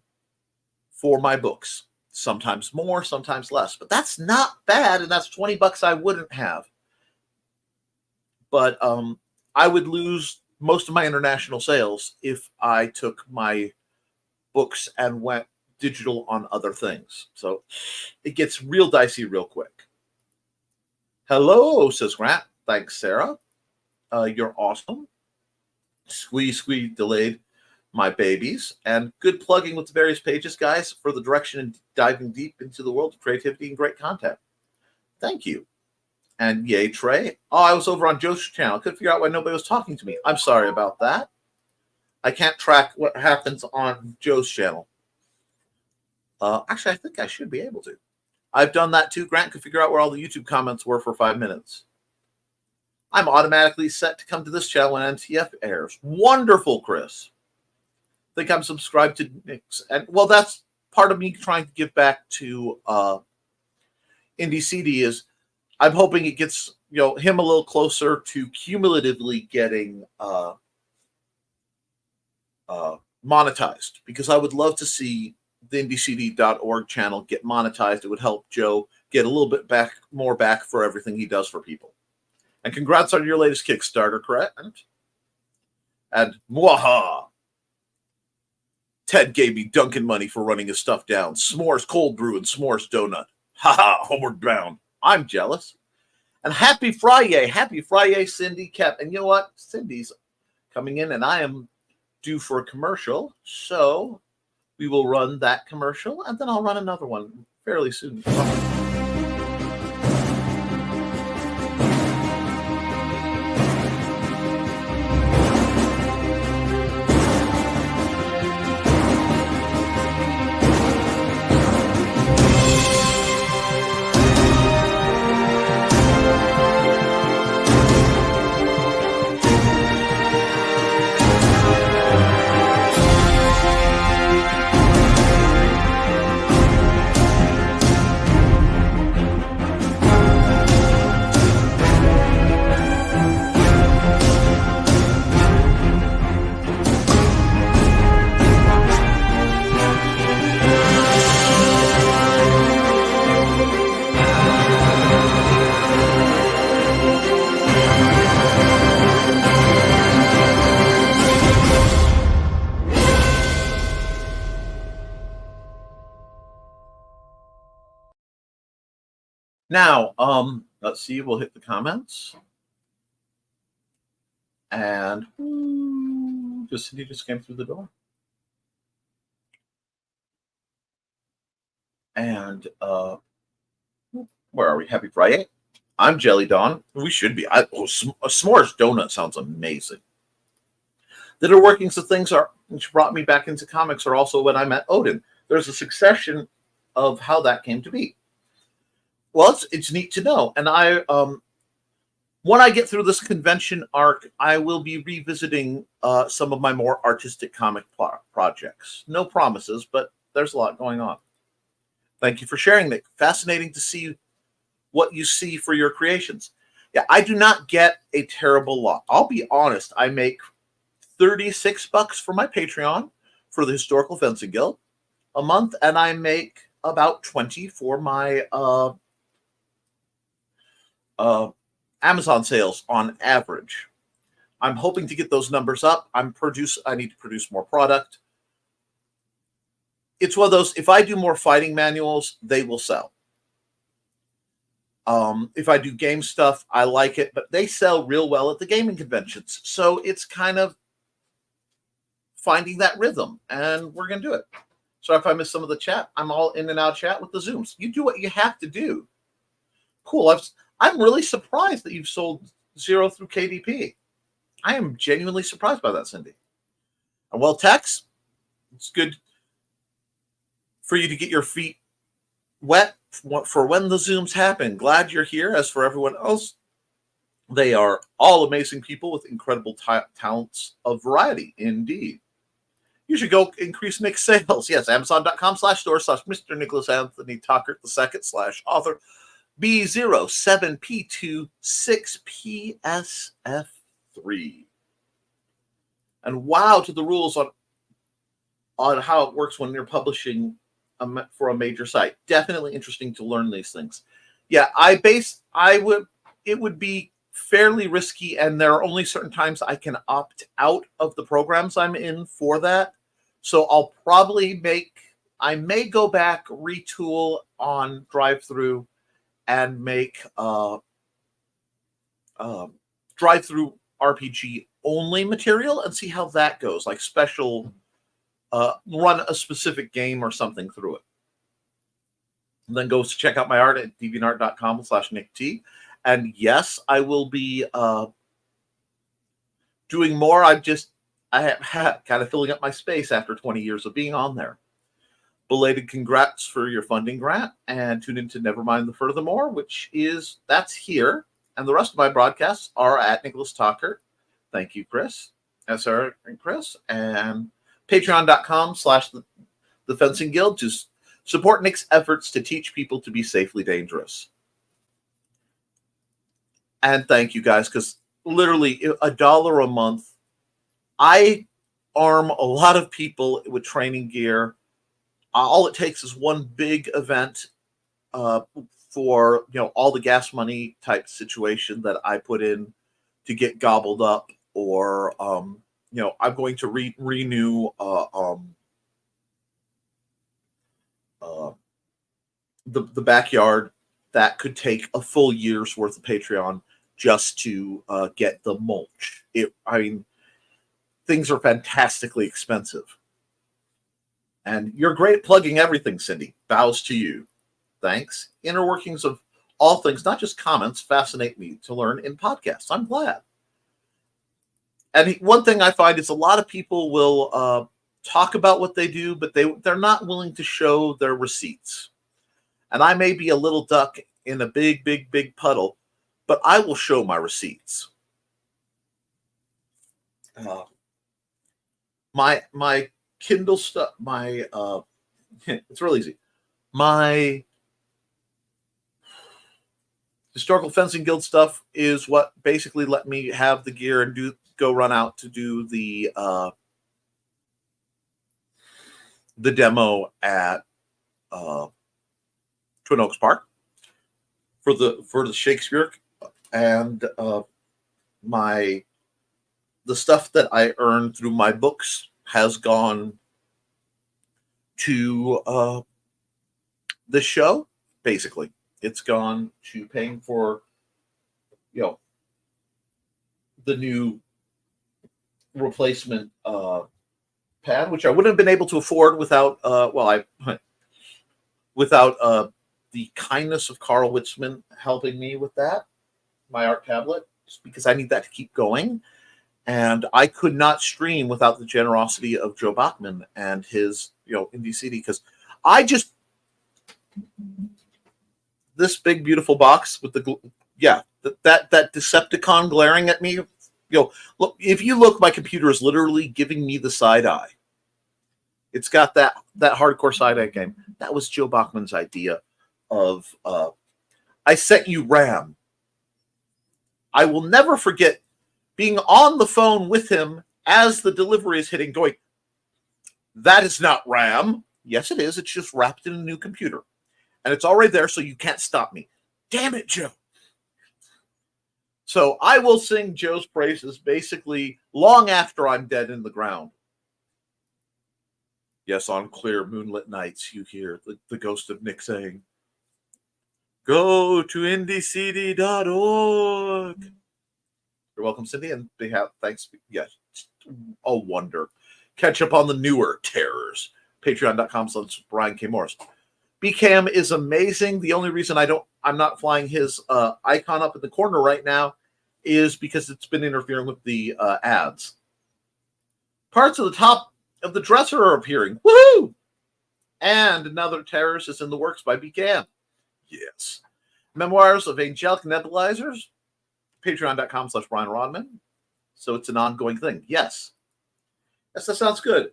for my books. Sometimes more, sometimes less. But that's not bad, and that's $20 I wouldn't have. But I would lose most of my international sales if I took my books and went digital on other things. So it gets real dicey real quick. Hello, says Grant. Thanks, Sarah. You're awesome. Squeeze, delayed my babies. And good plugging with the various pages, guys, for the direction and diving deep into the world of creativity and great content. Thank you. And yay, Trey. Oh, I was over on Joe's channel. I couldn't figure out why nobody was talking to me. I'm sorry about that. I can't track what happens on Joe's channel. Actually, I think I should be able to. I've done that too. Grant could figure out where all the YouTube comments were for 5 minutes. I'm automatically set to come to this channel when NTF airs. Wonderful, Chris. I think I'm subscribed to Nick's. And well, that's part of me trying to give back to Indie CD is I'm hoping it gets him a little closer to cumulatively getting monetized, because I would love to see the indiecd.org channel get monetized. It would help Joe get a little bit more back for everything he does for people. And congrats on your latest Kickstarter, correct? And mwaha! Ted gave me Dunkin' money for running his stuff down. S'mores cold brew and s'mores donut. Haha, homeward bound. I'm jealous. And happy Friday. Happy Friday, Cindy Koepp. And you know what? Cindy's coming in, and I am due for a commercial. So we will run that commercial, and then I'll run another one fairly soon. Now, let's see. We'll hit the comments. And Cindy just came through the door. And where are we? Happy Friday. I'm Jelly Dawn. We should be. A s'mores donut sounds amazing. The inner workings of things which brought me back into comics are also when I met Odin. There's a succession of how that came to be. Well, it's neat to know. And when I get through this convention arc, I will be revisiting some of my more artistic comic projects. No promises, but there's a lot going on. Thank you for sharing that. Fascinating to see what you see for your creations. Yeah, I do not get a terrible lot. I'll be honest. I make $36 for my Patreon for the Historical Fencing Guild a month, and I make about 20 for my Amazon sales on average. I'm hoping to get those numbers up. I need to produce more product. It's one of those, if I do more fighting manuals, they will sell. If I do game stuff, I like it, but they sell real well at the gaming conventions. So it's kind of finding that rhythm, and we're going to do it. So if I miss some of the chat, I'm all in and out chat with the Zooms. You do what you have to do. Cool. I'm really surprised that you've sold 0 through KDP. I am genuinely surprised by that, Cindy. And well, Tex, it's good for you to get your feet wet for when the Zooms happen. Glad you're here. As for everyone else, they are all amazing people with incredible talents of variety, indeed. You should go increase Nick's sales. Yes, Amazon.com/store/Mr. Nicholas Anthony Tockert II/author B07P26PSF3. And wow to the rules on how it works when you're publishing for a major site. Definitely interesting to learn these things. Yeah, it would be fairly risky, and there are only certain times I can opt out of the programs I'm in for that. So I'll probably I may go back, retool on drive-through, and make drive-through RPG only material and see how that goes. Like special, run a specific game or something through it. And then go check out my art at deviantart.com/NickT. And yes, I will be doing more. I have kind of filling up my space after 20 years of being on there. Belated congrats for your funding grant, and tune into Nevermind the Furthermore, that's here. And the rest of my broadcasts are at Nicholas Tockert. Thank you, Chris, SR and Chris, and patreon.com/the Fencing Guild to support Nick's efforts to teach people to be safely dangerous. And thank you guys, because literally $1 a month, I arm a lot of people with training gear. All it takes is one big event for all the gas money type situation that I put in to get gobbled up, or I'm going to renew the backyard. That could take a full year's worth of Patreon just to get the mulch. Things are fantastically expensive. And you're great at plugging everything, Cindy. Bows to you. Thanks. Inner workings of all things, not just comments, fascinate me to learn in podcasts. I'm glad. And one thing I find is a lot of people will talk about what they do, but they're not willing to show their receipts. And I may be a little duck in a big, big, big puddle, but I will show my receipts. My Kindle stuff, it's real easy. My Historical Fencing Guild stuff is what basically let me have the gear and go run out to do the demo at Twin Oaks Park for the Shakespeare, and the stuff that I earned through my books has gone to the show, basically. It's gone to paying for, the new replacement pad, which I wouldn't have been able to afford without, without the kindness of Carl Witzman helping me with that, my art tablet, just because I need that to keep going. And I could not stream without the generosity of Joe Bachman and his, Indie CD, because I just, this big, beautiful box with that Decepticon glaring at me, look, if you look, my computer is literally giving me the side eye. It's got that hardcore side eye game. That was Joe Bachman's idea of, I sent you RAM. I will never forget being on the phone with him as the delivery is hitting, going, that is not RAM. Yes, it is. It's just wrapped in a new computer. And it's already there, so you can't stop me. Damn it, Joe. So I will sing Joe's praises basically long after I'm dead in the ground. Yes, on clear moonlit nights, you hear the ghost of Nick saying, go to indiecd.org. You're welcome, Cindy, and they have, thanks. Yes, a wonder. Catch up on the newer terrors. Patreon.com/Brian K. Morris. BCam is amazing. The only reason I'm not flying his icon up in the corner right now is because it's been interfering with the ads. Parts of the top of the dresser are appearing. Woohoo! And another terrorist is in the works by BCam. Yes. Memoirs of Angelic Nebulizers. Patreon.com/Brian Rodman. So it's an ongoing thing. Yes. Yes, that sounds good.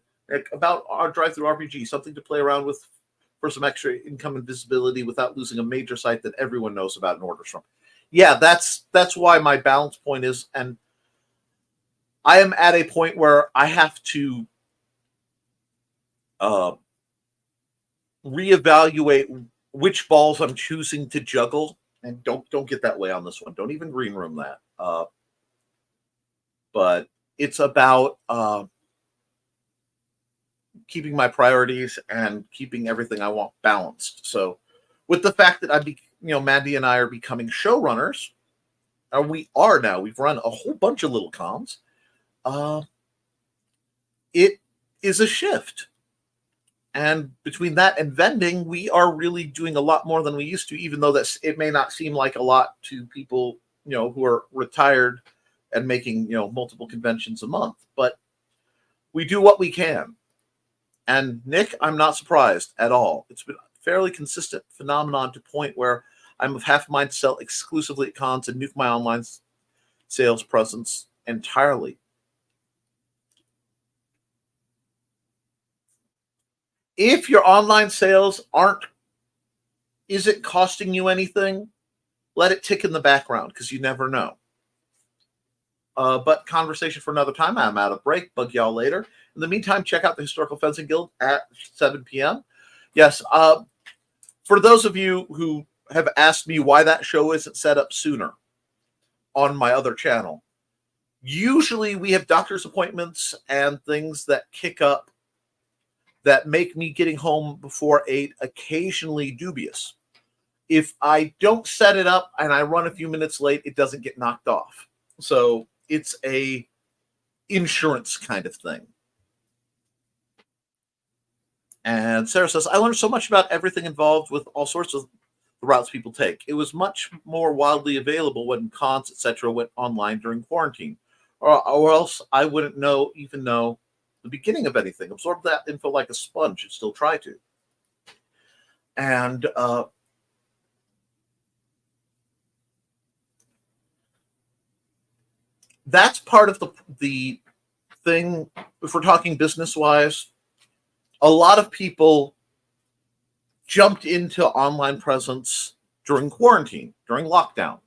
About our drive-through RPG, something to play around with for some extra income and visibility without losing a major site that everyone knows about and orders from. Yeah, that's why my balance point is, and I am at a point where I have to reevaluate which balls I'm choosing to juggle, and don't get that way on this one. Don't even green room that. But it's about keeping my priorities and keeping everything I want balanced. So with the fact that Mandy and I are becoming showrunners, and we are now, we've run a whole bunch of little cons. It is a shift. And between that and vending, we are really doing a lot more than we used to, even though it may not seem like a lot to people, who are retired and making, multiple conventions a month. But we do what we can. And Nick, I'm not surprised at all. It's been a fairly consistent phenomenon to point where I'm of half a mind to sell exclusively at cons and nuke my online sales presence entirely. If your online sales isn't costing you anything, let it tick in the background because you never know. But conversation for another time. I'm out of break. Bug y'all later. In the meantime, check out the Historical Fencing Guild at 7 p.m. Yes, for those of you who have asked me why that show isn't set up sooner on my other channel, usually we have doctor's appointments and things that kick up that make me getting home before 8 occasionally dubious. If I don't set it up and I run a few minutes late, it doesn't get knocked off. So it's a insurance kind of thing. And Sarah says, I learned so much about everything involved with all sorts of the routes people take. It was much more widely available when cons, etc. went online during quarantine. Or else I wouldn't even know the beginning of anything. Absorb that info like a sponge and still try to. And that's part of the thing. If we're talking business-wise, a lot of people jumped into online presence during quarantine, during lockdown.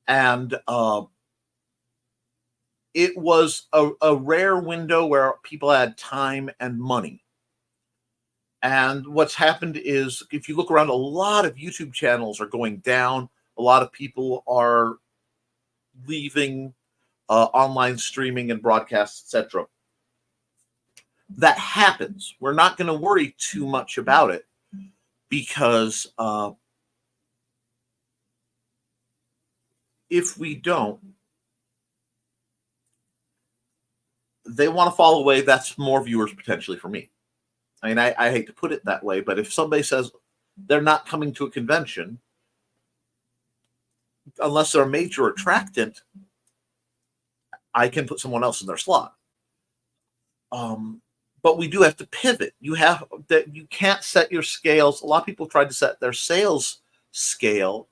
And it was a rare window where people had time and money. And what's happened is, if you look around, a lot of YouTube channels are going down. A lot of people are leaving online streaming and broadcasts, etc. That happens. We're not going to worry too much about it because if we don't, they want to fall away. That's more viewers potentially for me. I mean, I hate to put it that way, but if somebody says they're not coming to a convention, unless they're a major attractant, I can put someone else in their slot. But we do have to pivot. You can't set your scales. A lot of people tried to set their sales scale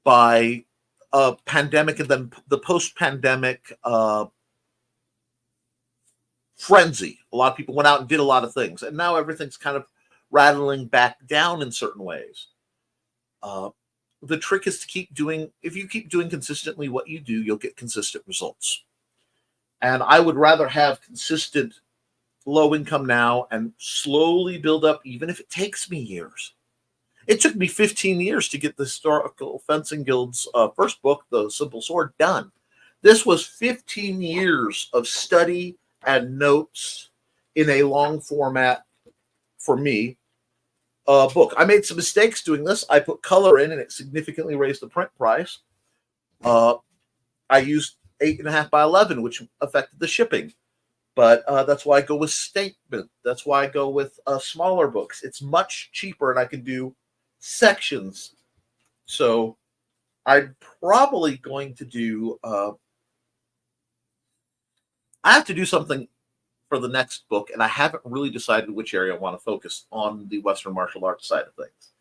by a pandemic and then the post-pandemic frenzy. A lot of people went out and did a lot of things, and now everything's kind of rattling back down in certain ways. The trick is to keep doing. If you keep doing consistently what you do, you'll get consistent results. And I would rather have consistent low income now and slowly build up, even if it takes me years. It took me 15 years to get the Historical Fencing Guild's first book, The Simple Sword, done. This was 15 years of study and notes in a long format, for me, book. I made some mistakes doing this. I put color in and it significantly raised the print price. I used 8.5 by 11, which affected the shipping. But that's why I go with statement. That's why I go with smaller books. It's much cheaper and I can do sections. So I'm probably going to do, I have to do something for the next book, and I haven't really decided which area I want to focus on the Western martial arts side of things.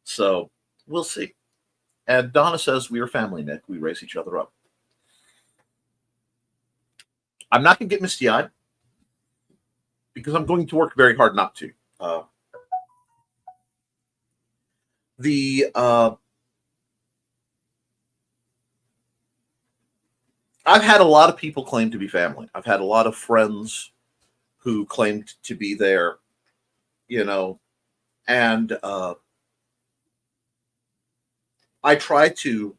So we'll see. And Donna says, we are family, Nick. We raise each other up. I'm not going to get misty-eyed because I'm going to work very hard not to. I've had a lot of people claim to be family. I've had a lot of friends who claimed to be there, and I try to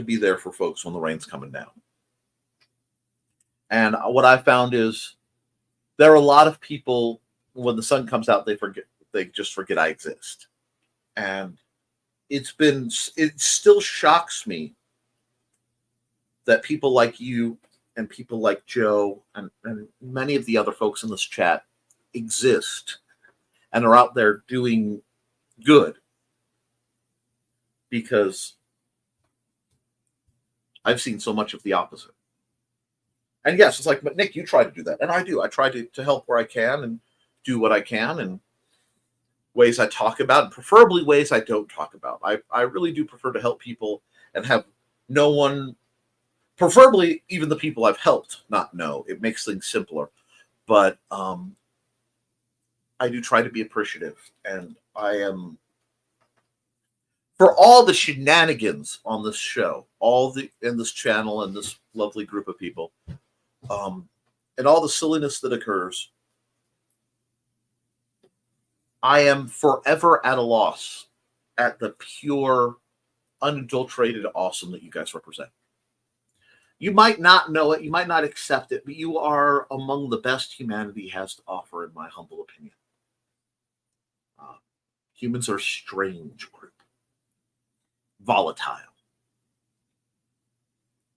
be there for folks when the rain's coming down. And what I found is there are a lot of people, when the sun comes out, they just forget I exist. And it still shocks me that people like you and people like Joe and many of the other folks in this chat exist and are out there doing good, because I've seen so much of the opposite. And yes, it's like, but Nick, you try to do that. And I do. I try to help where I can and do what I can, and ways I talk about, and preferably ways I don't talk about. I really do prefer to help people and have no one, preferably even the people I've helped, not know. It makes things simpler. But I do try to be appreciative, and I am, for all the shenanigans on this show, in this channel and this lovely group of people, and all the silliness that occurs, I am forever at a loss at the pure, unadulterated awesome that you guys represent. You might not know it, you might not accept it, but you are among the best humanity has to offer, in my humble opinion. Humans are a strange group, volatile.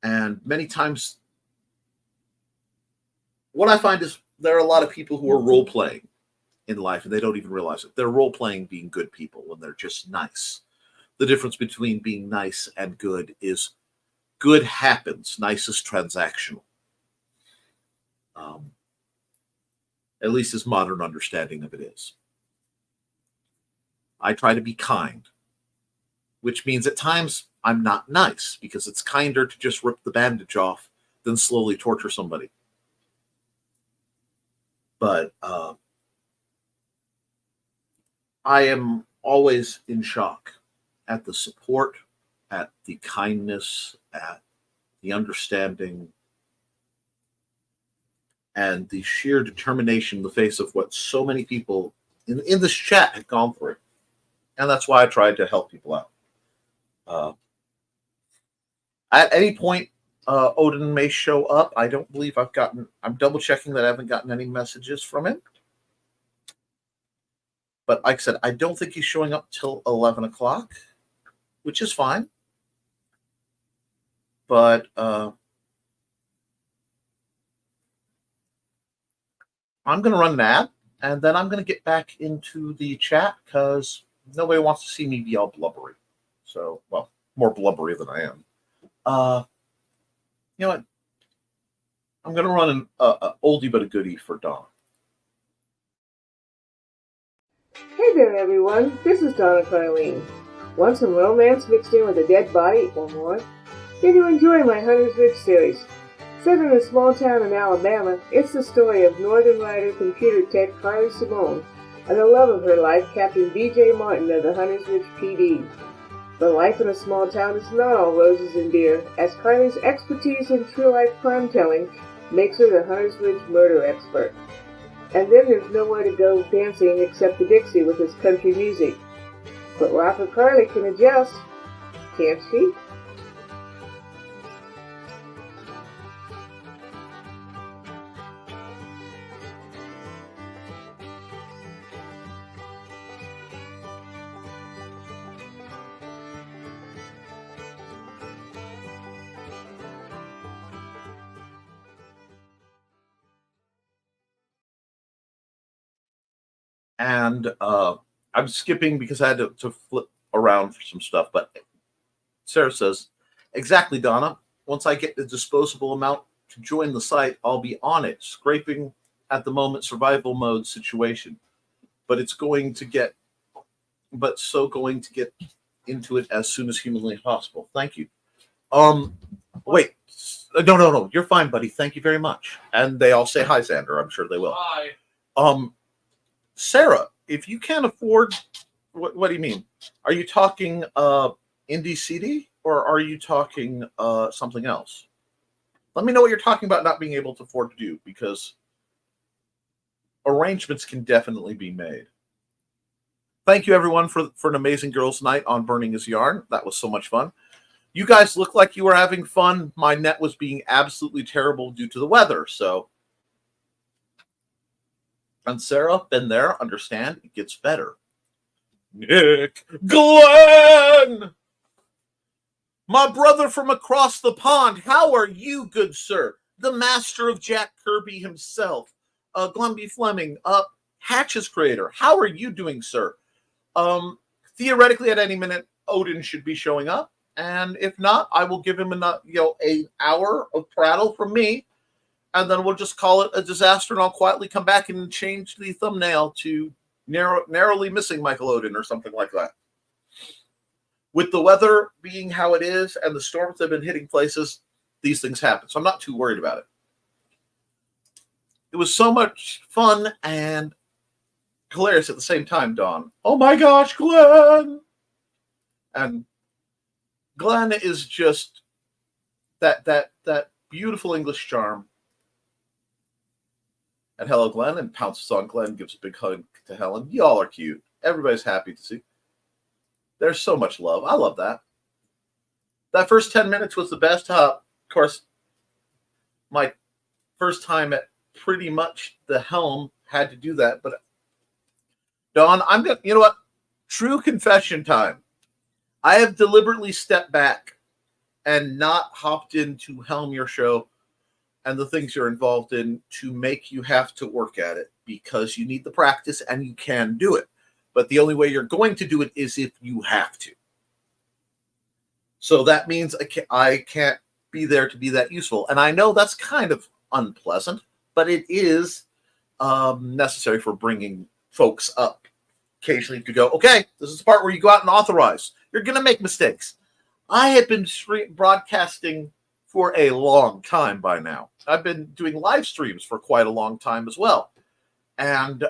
And many times, what I find is there are a lot of people who are role-playing in life, and they don't even realize it. They're role-playing being good people when they're just nice. The difference between being nice and good is good happens. Nice is transactional. At least his modern understanding of it is. I try to be kind, which means at times I'm not nice, because it's kinder to just rip the bandage off than slowly torture somebody. But I am always in shock at the support, at the kindness, at the understanding, and the sheer determination in the face of what so many people in this chat have gone through. And that's why I tried to help people out. At any point, Odin may show up. I don't believe I'm double checking that I haven't gotten any messages from him. But like I said, I don't think he's showing up till 11 o'clock. which is fine. But I'm going to run an ad, and then I'm going to get back into the chat because nobody wants to see me be all blubbery. So, well, more blubbery than I am. You know what? I'm going to run an oldie but a goodie for Dawn. Hey there, everyone. This is Donna Carlene. Want some romance mixed in with a dead body or more? Did you enjoy my Hunter's Ridge series? Set in a small town in Alabama, it's the story of Northern Rider computer tech Carly Simone and the love of her life, Captain B.J. Martin of the Hunter's Ridge PD. But life in a small town is not all roses and beer, as Carly's expertise in true-life crime-telling makes her the Hunter's Ridge murder expert. And then there's nowhere to go dancing except the Dixie with its country music. But Rocker Carly can adjust, can't she? And I'm skipping because I had to flip around for some stuff. But Sarah says, exactly, Donna. Once I get the disposable amount to join the site, I'll be on it, scraping at the moment survival mode situation. But going to get into it as soon as humanly possible. Thank you. Wait. No. You're fine, buddy. Thank you very much. And they all say hi, Xander. I'm sure they will. Hi. Sarah, if you can't afford, what do you mean? Are you talking indie CD or are you talking something else? Let me know what you're talking about not being able to afford to do, because arrangements can definitely be made. Thank you, everyone, for an amazing girls' night on Burning His Yarn. That was so much fun. You guys look like you were having fun. My net was being absolutely terrible due to the weather, so... And Sarah, been there, understand, it gets better. Nick Glenn! My brother from across the pond, how are you, good sir? The master of Jack Kirby himself. Glenn B. Fleming, Hatch's creator. How are you doing, sir? Theoretically, at any minute, Odin should be showing up. And if not, I will give him an hour of prattle from me. And then we'll just call it a disaster, and I'll quietly come back and change the thumbnail to narrowly missing Michael Odin or something like that. With the weather being how it is and the storms that have been hitting places, these things happen. So I'm not too worried about it. It was so much fun and hilarious at the same time, Dawn. Oh my gosh, Glenn! And Glenn is just that beautiful English charm. And hello, Glenn, and pounces on Glenn, gives a big hug to Helen. Y'all are cute. Everybody's happy to see. There's so much love. I love that. That first 10 minutes was the best. Of course, my first time at pretty much the helm had to do that. But Dawn, you know what? True confession time. I have deliberately stepped back and not hopped into helm your show and the things you're involved in to make you have to work at it, because you need the practice and you can do it. But the only way you're going to do it is if you have to. So that means I can't be there to be that useful. And I know that's kind of unpleasant, but it is necessary for bringing folks up occasionally to go, okay, this is the part where you go out and authorize. You're going to make mistakes. I had been broadcasting for a long time by now. I've been doing live streams for quite a long time as well. And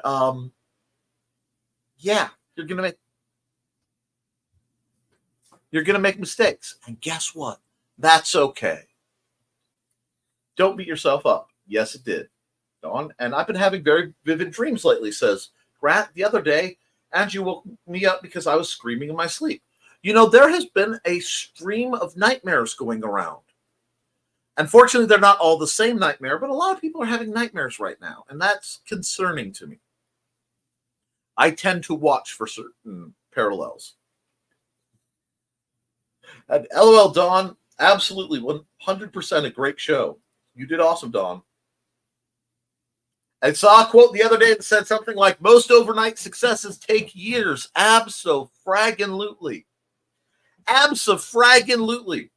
yeah, you're going to make mistakes. And guess what? That's okay. Don't beat yourself up. Yes, it did. Dawn. And I've been having very vivid dreams lately, says Grant. The other day, Angie woke me up because I was screaming in my sleep. You know, there has been a stream of nightmares going around. Unfortunately, they're not all the same nightmare, but a lot of people are having nightmares right now, and that's concerning to me. I tend to watch for certain parallels. And LOL, Dawn, absolutely 100% a great show. You did awesome, Dawn. I saw a quote the other day that said something like, most overnight successes take years. Abso-fraggin-lutely. Abso-fraggin-lutely.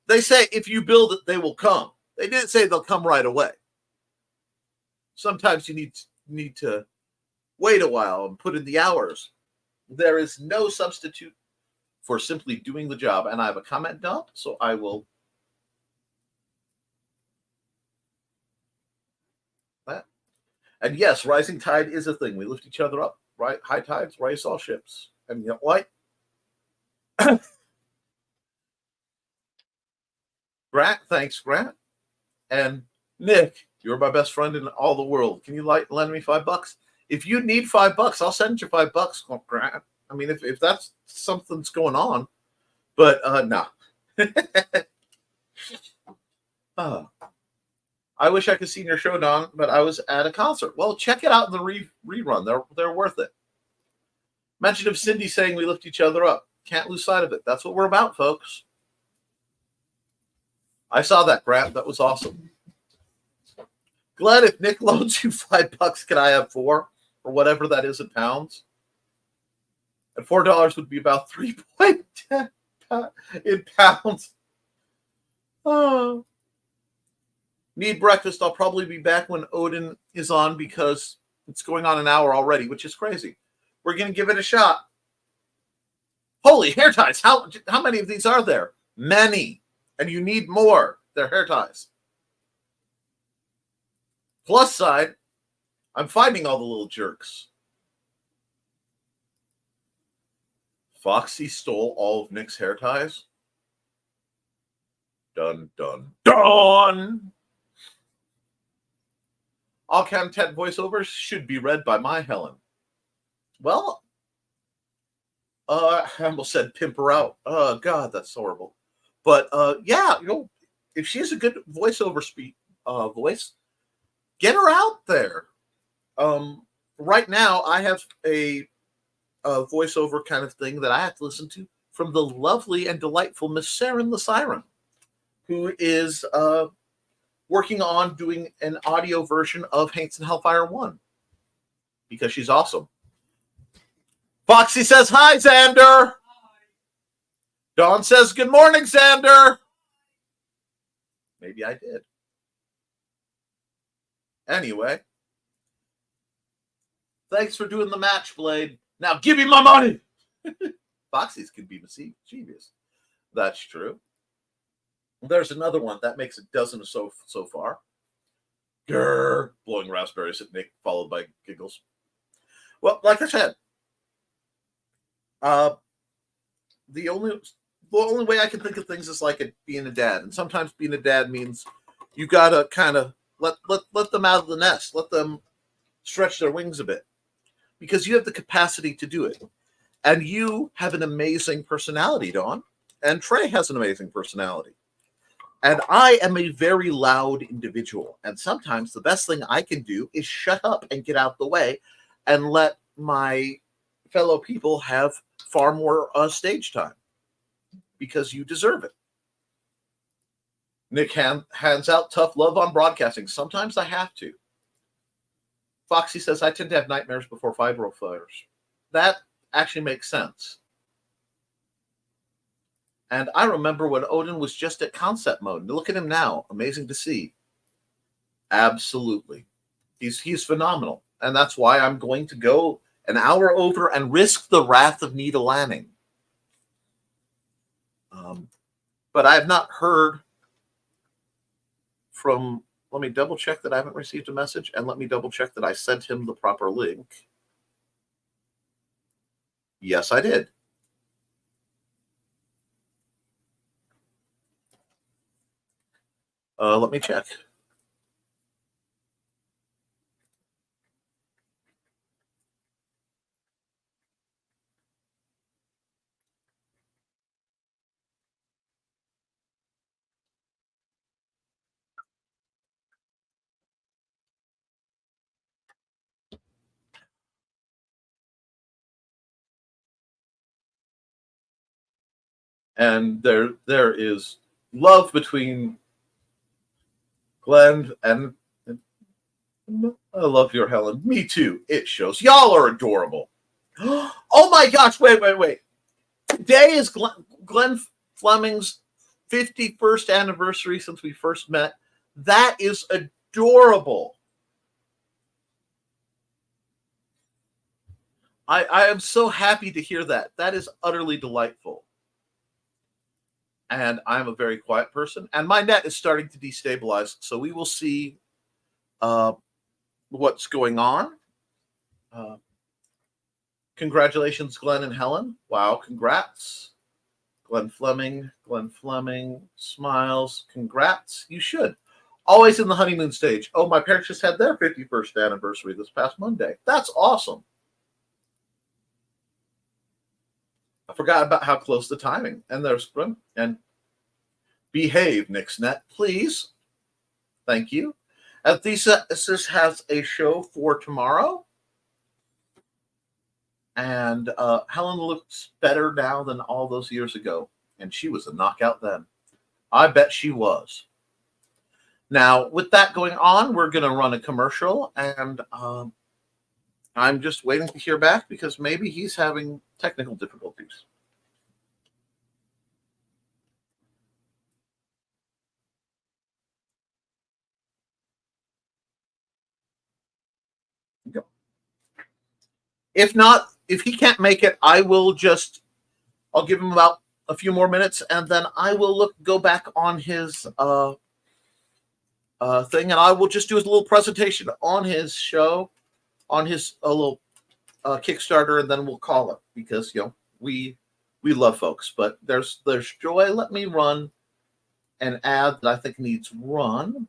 They say if you build it, they will come. They didn't say they'll come right away. Sometimes you need to wait a while and put in the hours. There is no substitute for simply doing the job. And I have a comment dump, so I will. That. And yes, rising tide is a thing. We lift each other up, right? High tides raise all ships. And you know what? Grant, thanks, Grant. And Nick, you're my best friend in all the world. Can you lend me $5? If you need $5, I'll send you $5, Grant. I mean, if that's something's going on, but no. I wish I could see your show, Don, but I was at a concert. Well, check it out in the rerun. They're worth it. Mention of Cindy saying we lift each other up. Can't lose sight of it. That's what we're about, folks. I saw that, Grant. That was awesome. Glenn, if Nick loans you $5, can I have 4 or whatever that is in pounds? And $4 would be about 3.10 in pounds. Oh. Need breakfast. I'll probably be back when Odin is on because it's going on an hour already, which is crazy. We're going to give it a shot. Holy hair ties. How many of these are there? Many. And you need more. They're hair ties. Plus side, I'm finding all the little jerks. Foxy stole all of Nick's hair ties. Dun, dun, dun. All content voiceovers should be read by my Helen. Well, I almost said pimp her out. Oh, God, that's horrible. But, yeah, if she's a good voiceover voice, get her out there. Right now, I have a voiceover kind of thing that I have to listen to from the lovely and delightful Miss Saren the Siren, who is working on doing an audio version of Haints and Hellfire 1 because she's awesome. Foxy says, hi, Xander. Hi. Dawn says, good morning, Xander. Maybe I did. Anyway, thanks for doing the match, Blade. Now give me my money. Foxy's can be mischievous. That's true. There's another one that makes a dozen so far. Grr, blowing raspberries at Nick, followed by giggles. Well, like I said, the only way I can think of things is like being a dad, and sometimes being a dad means you gotta kind of let them out of the nest, let them stretch their wings a bit, because you have the capacity to do it, and you have an amazing personality, Dawn, and Trey has an amazing personality. And I am a very loud individual. And sometimes the best thing I can do is shut up and get out the way and let my fellow people have far more stage time because you deserve it. Nick hands out tough love on broadcasting. Sometimes I have to. Foxy says, I tend to have nightmares before fibro flares. That actually makes sense. And I remember when Odin was just at concept mode. Look at him now. Amazing to see. Absolutely. He's phenomenal. And that's why I'm going to go an hour over and risk the wrath of Nita Lanning. But I have not heard from... Let me double check that I haven't received a message. And let me double check that I sent him the proper link. Yes, I did. Let me check. And there is love between Glenn and I love your Helen. Me too. It shows. Y'all are adorable. Oh my gosh, wait. Today is Glenn Fleming's 51st anniversary since we first met. That is adorable. I am so happy to hear that. That is utterly delightful. And I'm a very quiet person. And my net is starting to destabilize. So we will see what's going on. Congratulations, Glenn and Helen. Wow, congrats. Glenn Fleming smiles. Congrats. You should. Always in the honeymoon stage. Oh, my parents just had their 51st anniversary this past Monday. That's awesome. I forgot about how close the timing. And there's and behave, Nixnet, please. Thank you. This has a show for tomorrow. And Helen looks better now than all those years ago. And she was a knockout then. I bet she was. Now, with that going on, we're going to run a commercial. And I'm just waiting to hear back because maybe he's having technical difficulties. Go. If not, if he can't make it, I'll give him about a few more minutes, and then I will go back on his thing, and I will just do his little presentation on his show, on his little Kickstarter, and then we'll call it because we love folks. But there's Joy. Let me run an ad that I think needs run.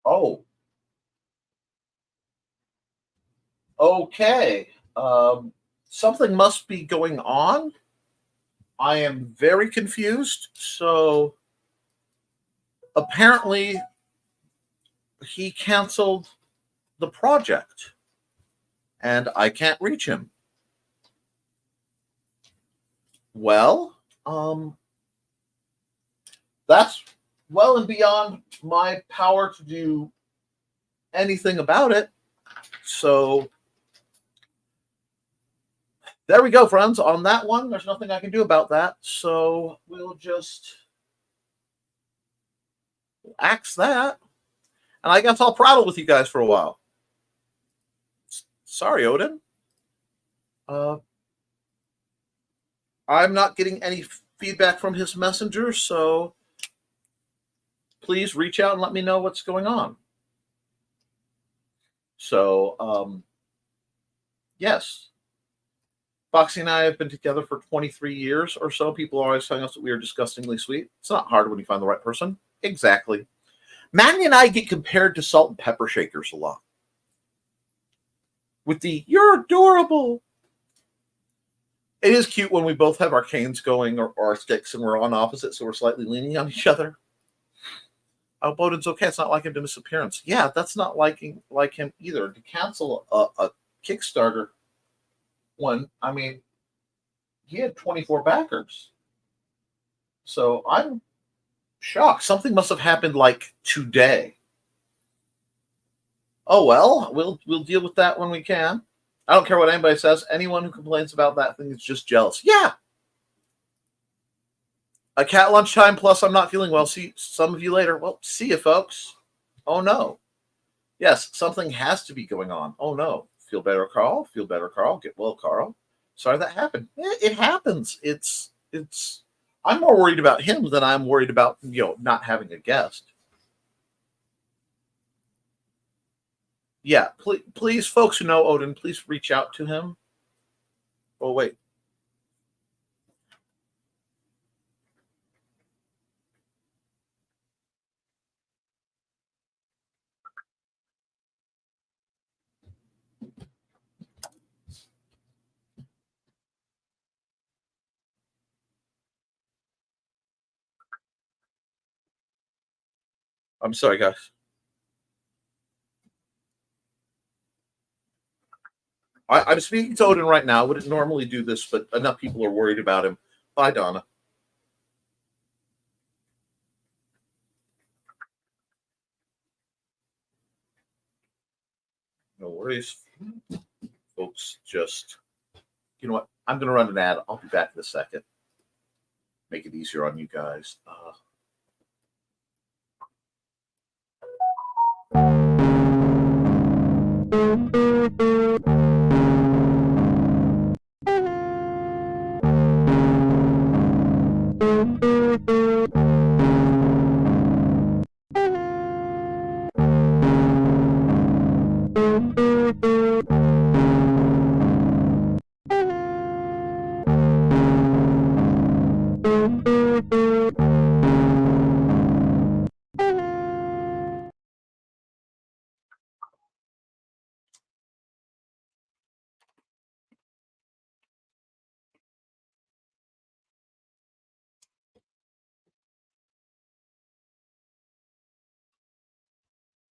Oh, okay. Something must be going on. I am very confused. So apparently he canceled the project and I can't reach him. Well, that's well and beyond my power to do anything about it. So there we go, friends. On that one, there's nothing I can do about that. So we'll just axe that. And I guess I'll prattle with you guys for a while. Sorry, Odin. I'm not getting any feedback from his messenger, so please reach out and let me know what's going on. So, yes. Foxy and I have been together for 23 years or so. People are always telling us that we are disgustingly sweet. It's not hard when you find the right person. Exactly. Manny and I get compared to salt and pepper shakers a lot. With the, you're adorable. It is cute when we both have our canes going or our sticks and we're on opposite, so we're slightly leaning on each other. Oh, Odin's okay. It's not like him to miss appearance. Yeah, that's not like him either. To cancel a Kickstarter one, I mean, he had 24 backers. So I'm shocked. Something must have happened like today. Oh, well, we'll deal with that when we can. I don't care what anybody says. Anyone who complains about that thing is just jealous. Yeah. A cat lunchtime plus I'm not feeling well. See some of you later. Well, see you, folks. Oh, no. Yes, something has to be going on. Oh, no. Feel better, Carl. Feel better, Carl. Get well, Carl. Sorry that happened. It happens. It's. I'm more worried about him than I'm worried about, not having a guest. Yeah, please, folks who know Odin, please reach out to him. Oh, wait. I'm sorry, guys. I'm speaking to Odin right now. I wouldn't normally do this, but enough people are worried about him. Bye, Donna. No worries. Folks, just, you know what? I'm going to run an ad. I'll be back in a second. Make it easier on you guys.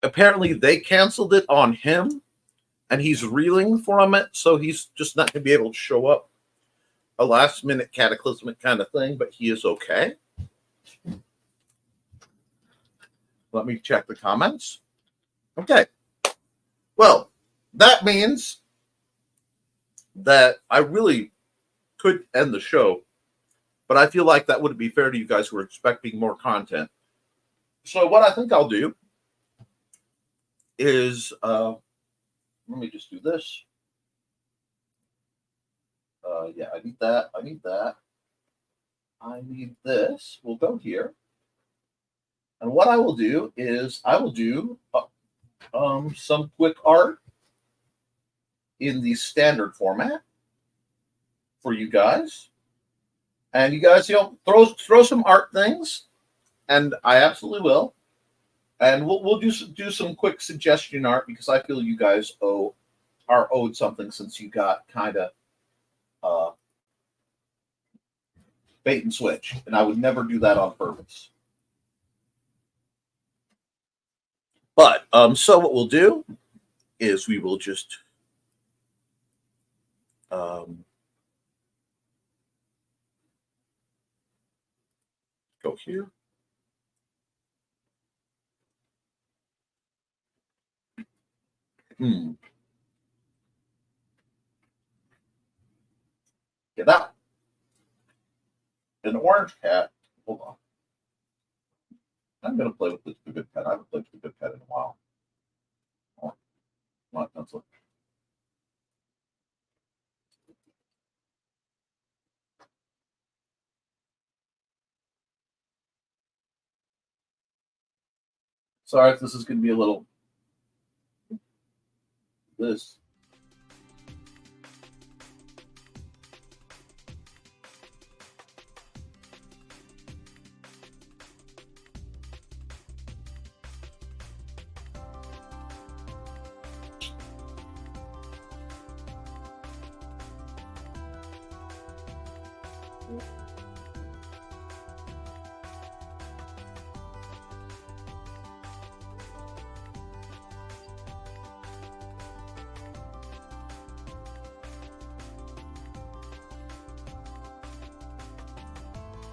Apparently, they canceled it on him, and he's reeling from it, so he's just not going to be able to show up. A last-minute cataclysmic kind of thing, but he is okay. Let me check the comments. Okay. Well, that means that I really could end the show, but I feel like that wouldn't be fair to you guys who are expecting more content. So what I think I'll do is, let me just do this. Yeah, I need that. I need that. I need this. We'll go here. And what I will do is I will do some quick art in the standard format for you guys. And you guys, throw some art things, and I absolutely will. And we'll do some quick suggestion art because I feel you guys are owed something since you got kind of bait and switch, and I would never do that on purpose. But so what we'll do is we will just go here. Get that. An orange cat. Hold on. I'm going to play with this good pen. I haven't played with the good pen in a while. Oh, come on, pencil. Sorry if this is going to be a little. This.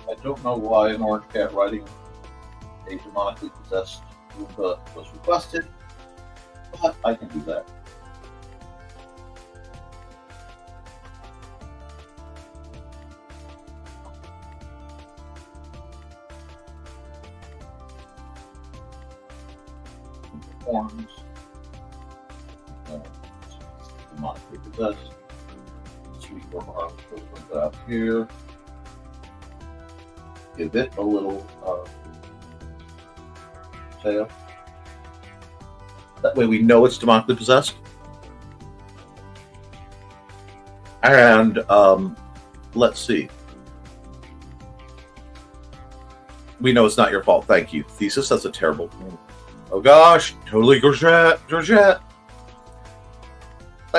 I don't know why an orange cat riding a demonically possessed Roomba was requested, but I can do that. horns. Demonically possessed. Sweet robot. Put that up here. Give it a little tail. That way we know it's demonically possessed. And let's see. We know it's not your fault. Thank you. Thesis, that's a terrible. Oh gosh, totally Georgette.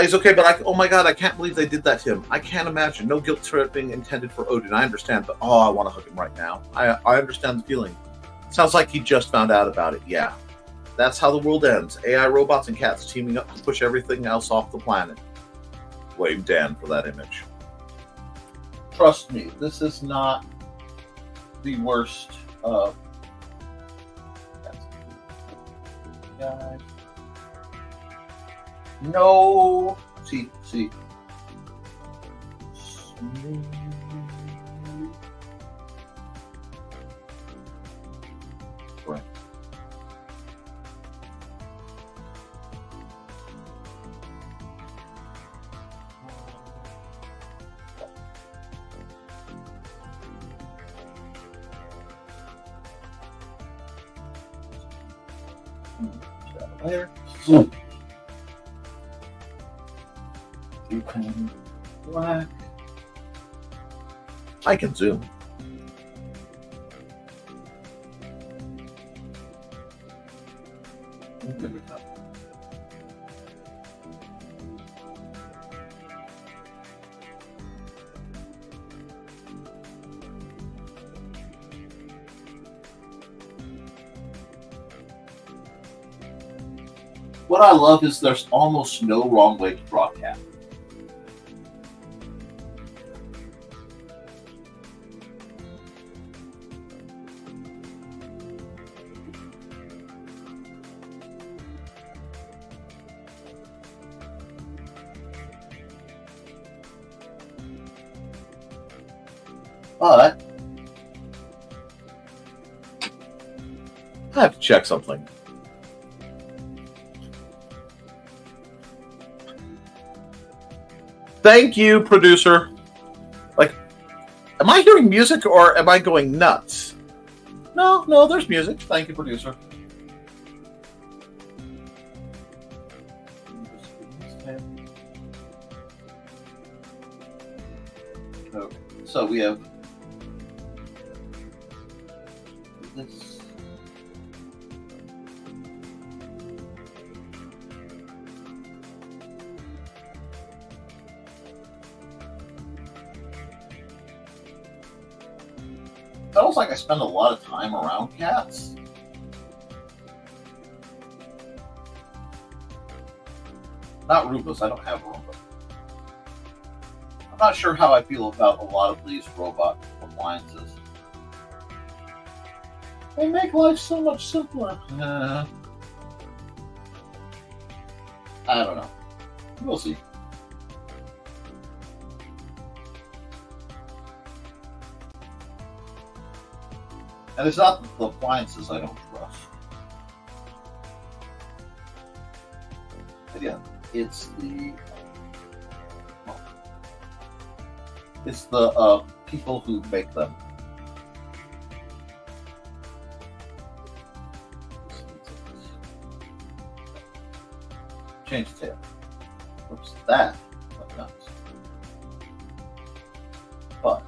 He's okay, but oh my god, I can't believe they did that to him. I can't imagine. No guilt tripping intended for Odin. I understand, but I want to hug him right now. I understand the feeling. Sounds like he just found out about it. Yeah. That's how the world ends. AI robots and cats teaming up to push everything else off the planet. Blame Dan for that image. Trust me, this is not the worst guy. No. See. Right. There. You can black. I can zoom. What I love is there's almost no wrong way to draw a cat. But I have to check something. Thank you, producer. Like, am I hearing music or am I going nuts? No, there's music. Thank you, producer. Okay, so we have this. It feels like I spend a lot of time around cats. Not Roombas, I don't have a Roomba. I'm not sure how I feel about a lot of these robot appliances. They make life so much simpler. I don't know. We'll see. And it's not the appliances I don't trust. Again, it's the people who make them. Change the tail. Whoops, that went nuts. But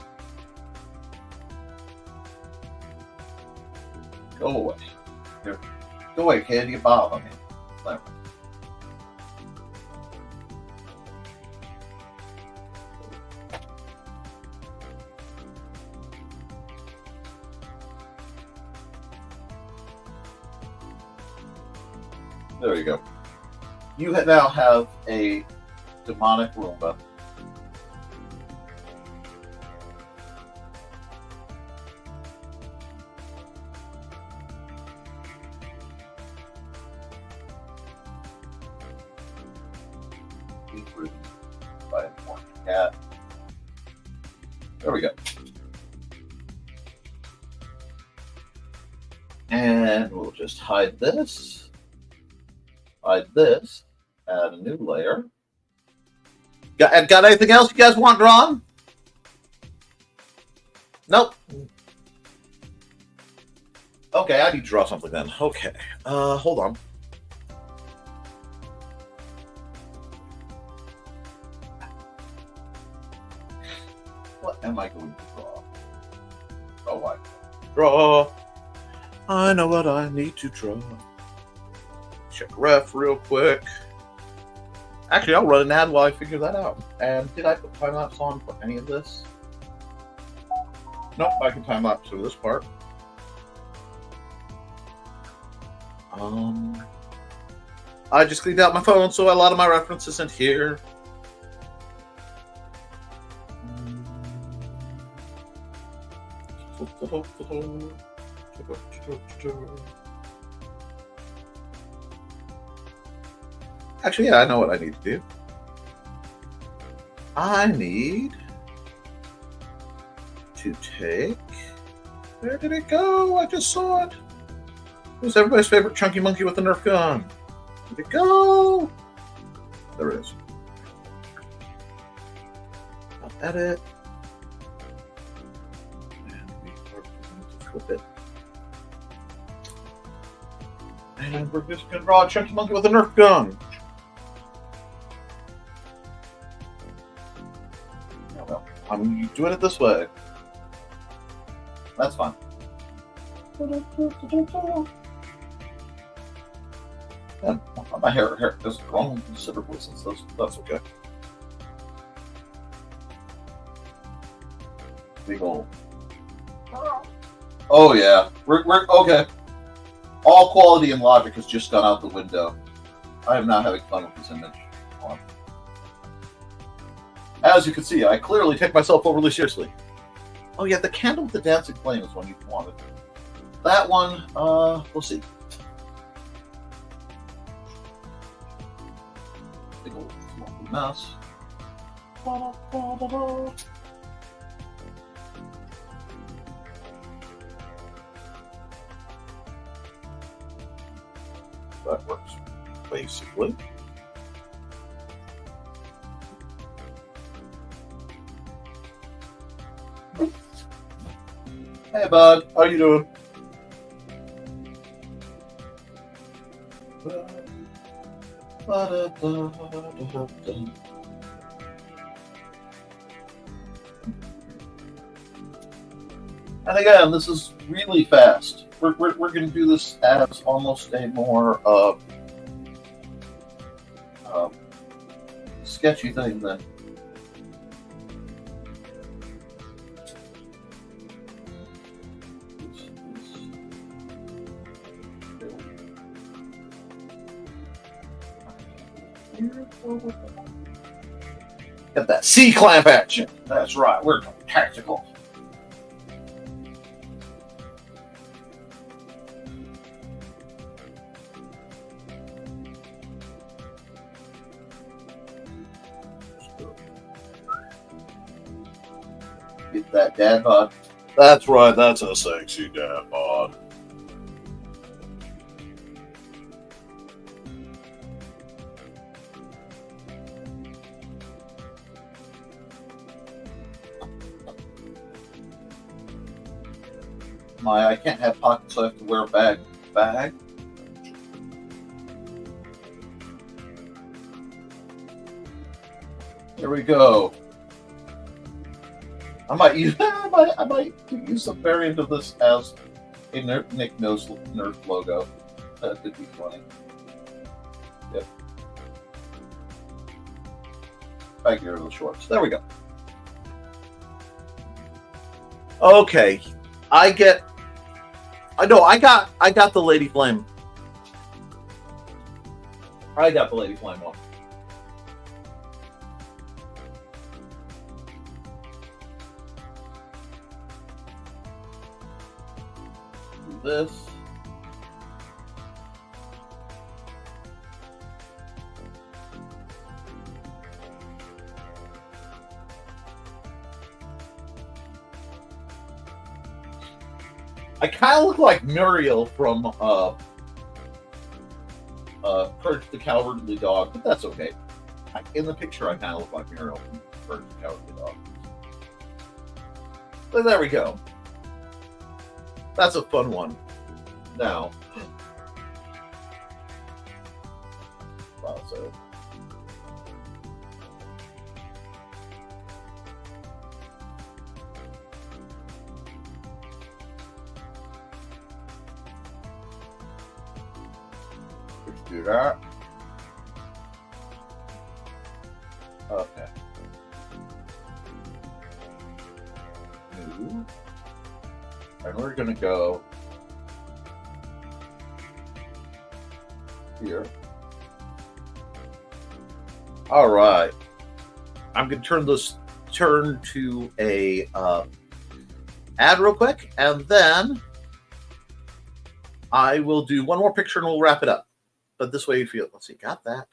go away. Here. Go away, kid. You bother me. There. There you go. You now have a demonic Roomba. By an orange cat. There we go. And we'll just hide this. Hide this. Add a new layer. Got anything else you guys want drawn? Nope. Okay, I need to draw something then. Okay. Hold on. What am I going to draw? Oh, I draw. I know what I need to draw. Check ref real quick. Actually, I'll run an ad while I figure that out. And did I put time lapse on for any of this? Nope, I can time lapse through this part. I just cleaned out my phone, so a lot of my references in here. Actually, yeah, I know what I need to do. I need to take... Where did it go? I just saw it. Who's everybody's favorite chunky monkey with a Nerf gun? Where'd it go? There it is. I'll edit. And we are going to flip it. And we're just going to draw a chunky monkey with a Nerf gun. Oh, well, I'm doing it this way. That's fine. And my hair is grown considerably since that's okay. Big ol'. Oh yeah, we're okay. All quality and logic has just gone out the window. I am not having fun with this image. As you can see, I clearly take myself overly seriously. Oh yeah, the candle with the dancing flame is one you wanted. That one, we'll see. Big old fluffy mouse. That works, basically. Hey, bud. How you doing? And again, this is really fast. We're going to do this as almost a more sketchy thing than. Got that C-clamp action. That's right. We're tactical. Get that dad bod. That's right. That's a sexy dad bod. I can't have pockets, so I have to wear a bag. There we go. I might use some variant of this as a Nick Nose Nerf logo. That could be funny. Yep. Back here to the shorts. There we go. Okay. I got the Lady Flame. I got the Lady Flame one. Do this. I kind of look like Muriel from Courage the Cowardly Dog, but that's okay. In the picture, I kind of look like Muriel from Courage the Cowardly Dog. But there we go. That's a fun one. Now, wow, so. Let's do that. Okay. New. And we're going to go here. All right. I'm going to turn to a ad real quick, and then I will do one more picture and we'll wrap it up. But this way you feel, let's see, got that.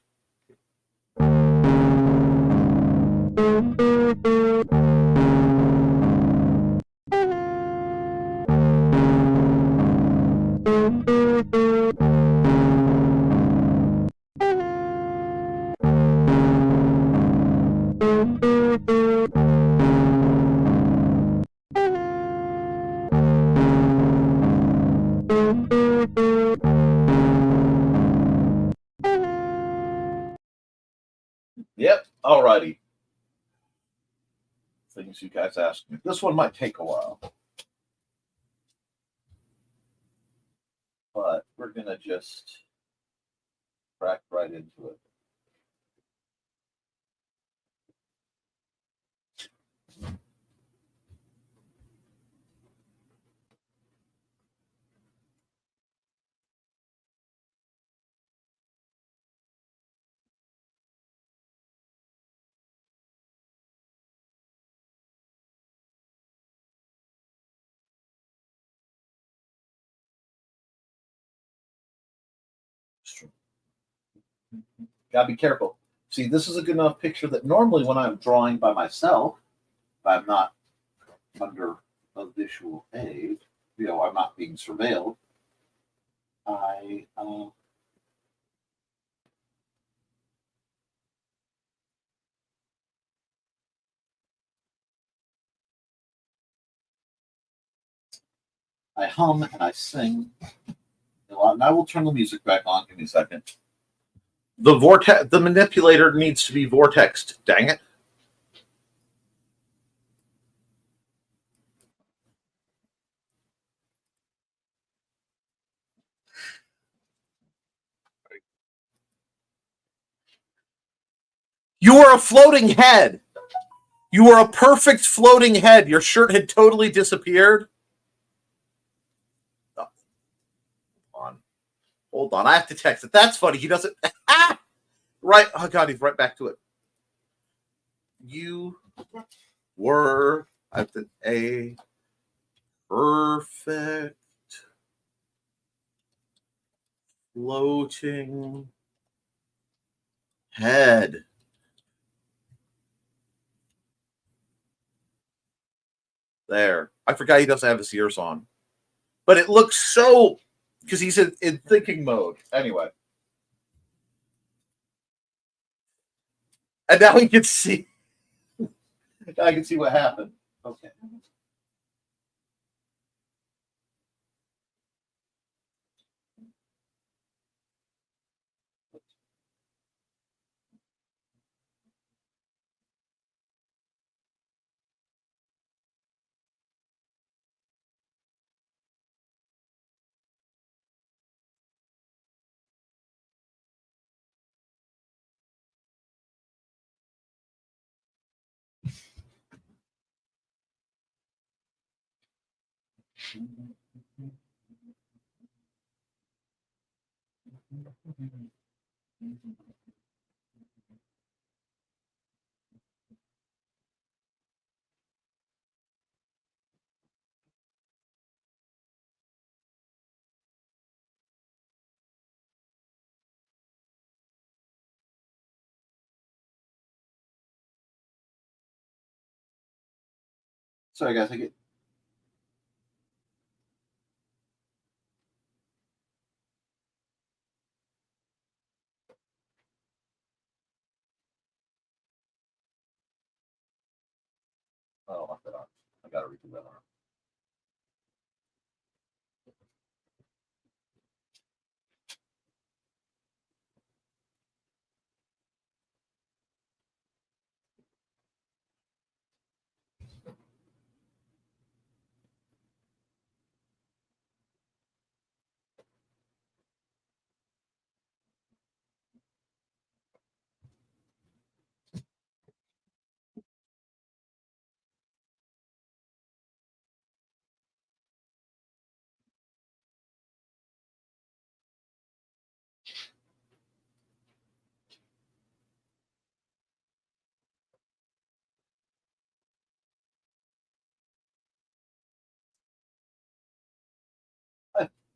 Yep, alrighty. Things you guys asked me. This one might take a while. But we're going to just crack right into it. Gotta be careful. See, this is a good enough picture that normally when I'm drawing by myself, if I'm not under a visual aid, I'm not being surveilled, I hum and I sing a lot, and I will turn the music back on. Give me a second. The manipulator needs to be vortexed. Dang it. You are a floating head. You are a perfect floating head. Your shirt had totally disappeared. Oh. Hold on. I have to text it. That's funny. He doesn't. Right. Oh, God. He's right back to it. You were a perfect floating head. There. I forgot he doesn't have his ears on. But it looks so, because he's in thinking mode. Anyway. And now he can see. I can see what happened. Okay. Sorry, guys. I get.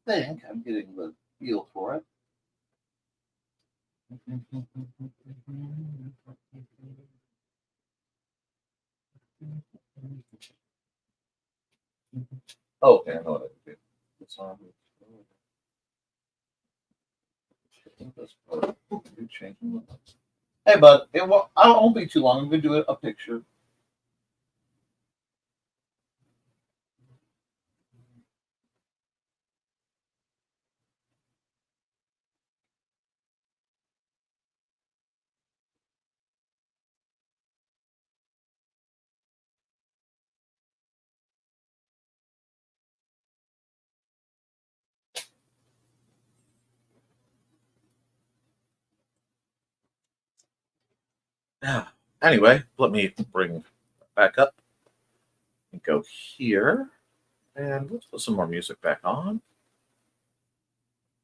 think I'm getting the feel for it. Okay, I know what I can do. It's on. Hey, bud, I won't be too long. I'm going to do a picture. Yeah. Anyway, let me bring back up and go here. And let's put some more music back on.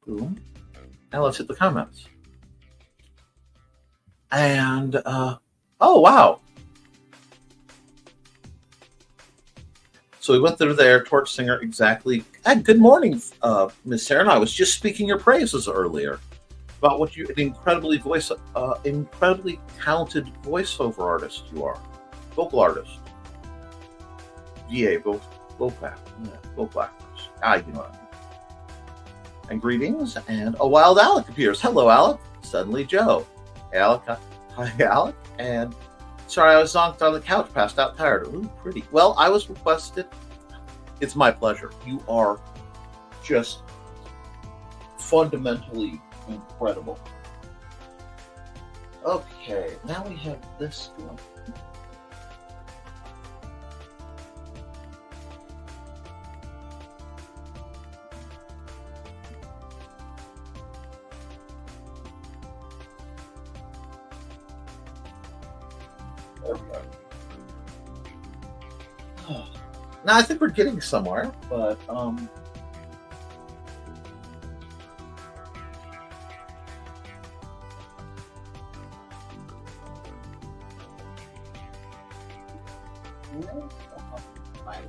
Boom. And let's hit the comments. And, oh, wow. So we went through there, Torch Singer, exactly. And good morning, Miss Sarah. And I was just speaking your praises earlier about what an incredibly talented voiceover artist you are, vocal artist. VA, vocal actors. You know what I mean. And greetings, and a wild Alec appears. Hello, Alec. Suddenly Joe. Hey, Alec. Hi, Alec. And sorry, I was zonked on the couch, passed out tired. Ooh, pretty. Well, I was requested. It's my pleasure. You are just fundamentally incredible. Okay, now we have this going. There we go. Now I think we're getting somewhere, but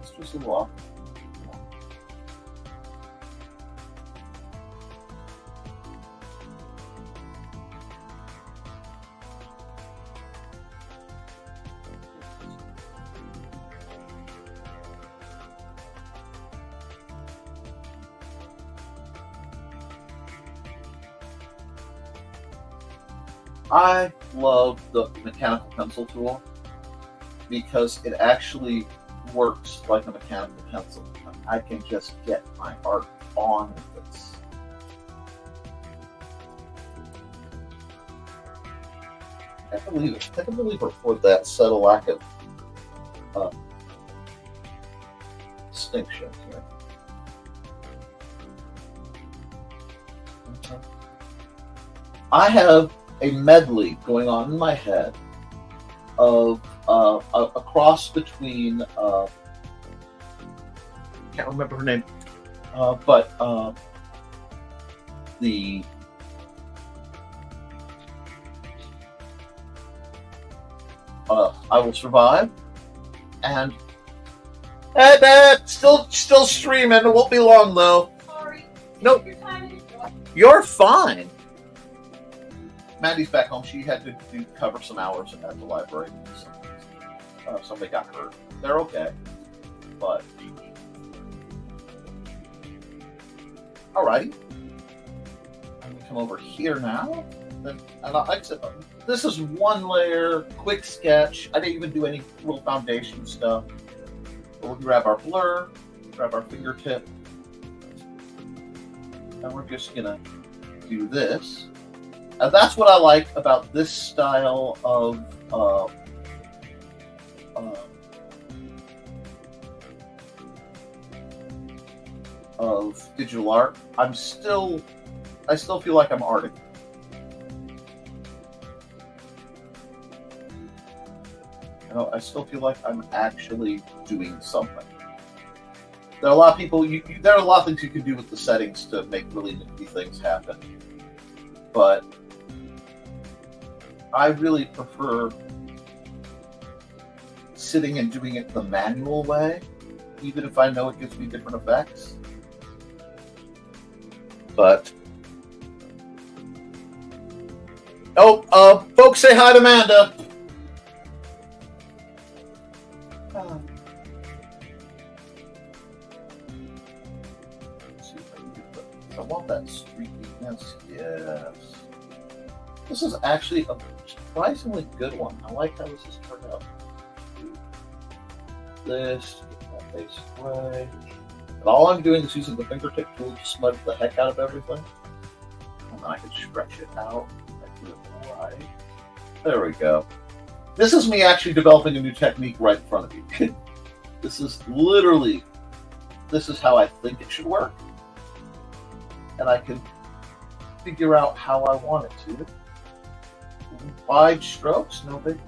it's just a walk. I love the mechanical pencil tool because it actually works like a mechanical pencil. I can just get my art on with this. I can believe her for that subtle lack of distinction here. Okay. I have a medley going on in my head of a cross between can't remember her name, but the I Will Survive, and hey, babe, still streaming. It won't be long though. Sorry. Nope. You're fine. Mandy's back home. She had to cover some hours at the library. Somebody got hurt. They're okay, but alrighty. I'm gonna come over here now. And like I said, this is one layer, quick sketch. I didn't even do any real foundation stuff. We'll grab our blur, grab our fingertip, and we're just gonna do this. And that's what I like about this style of digital art. I still feel like I'm arting. You know, I still feel like I'm actually doing something. There are a lot of people. There are a lot of things you can do with the settings to make really nifty things happen, but I really prefer sitting and doing it the manual way, even if I know it gives me different effects. But folks, say hi to Amanda. Let's see if I can get that. I want that streakiness. Yes. This is actually a surprisingly good one. I like how this has turned out. This, get that base spray. And all I'm doing is using the fingertip tool to smudge the heck out of everything. And then I can stretch it out. I do it right. There we go. This is me actually developing a new technique right in front of you. This is literally, this is how I think it should work. And I can figure out how I want it to. Wide strokes, no biggie.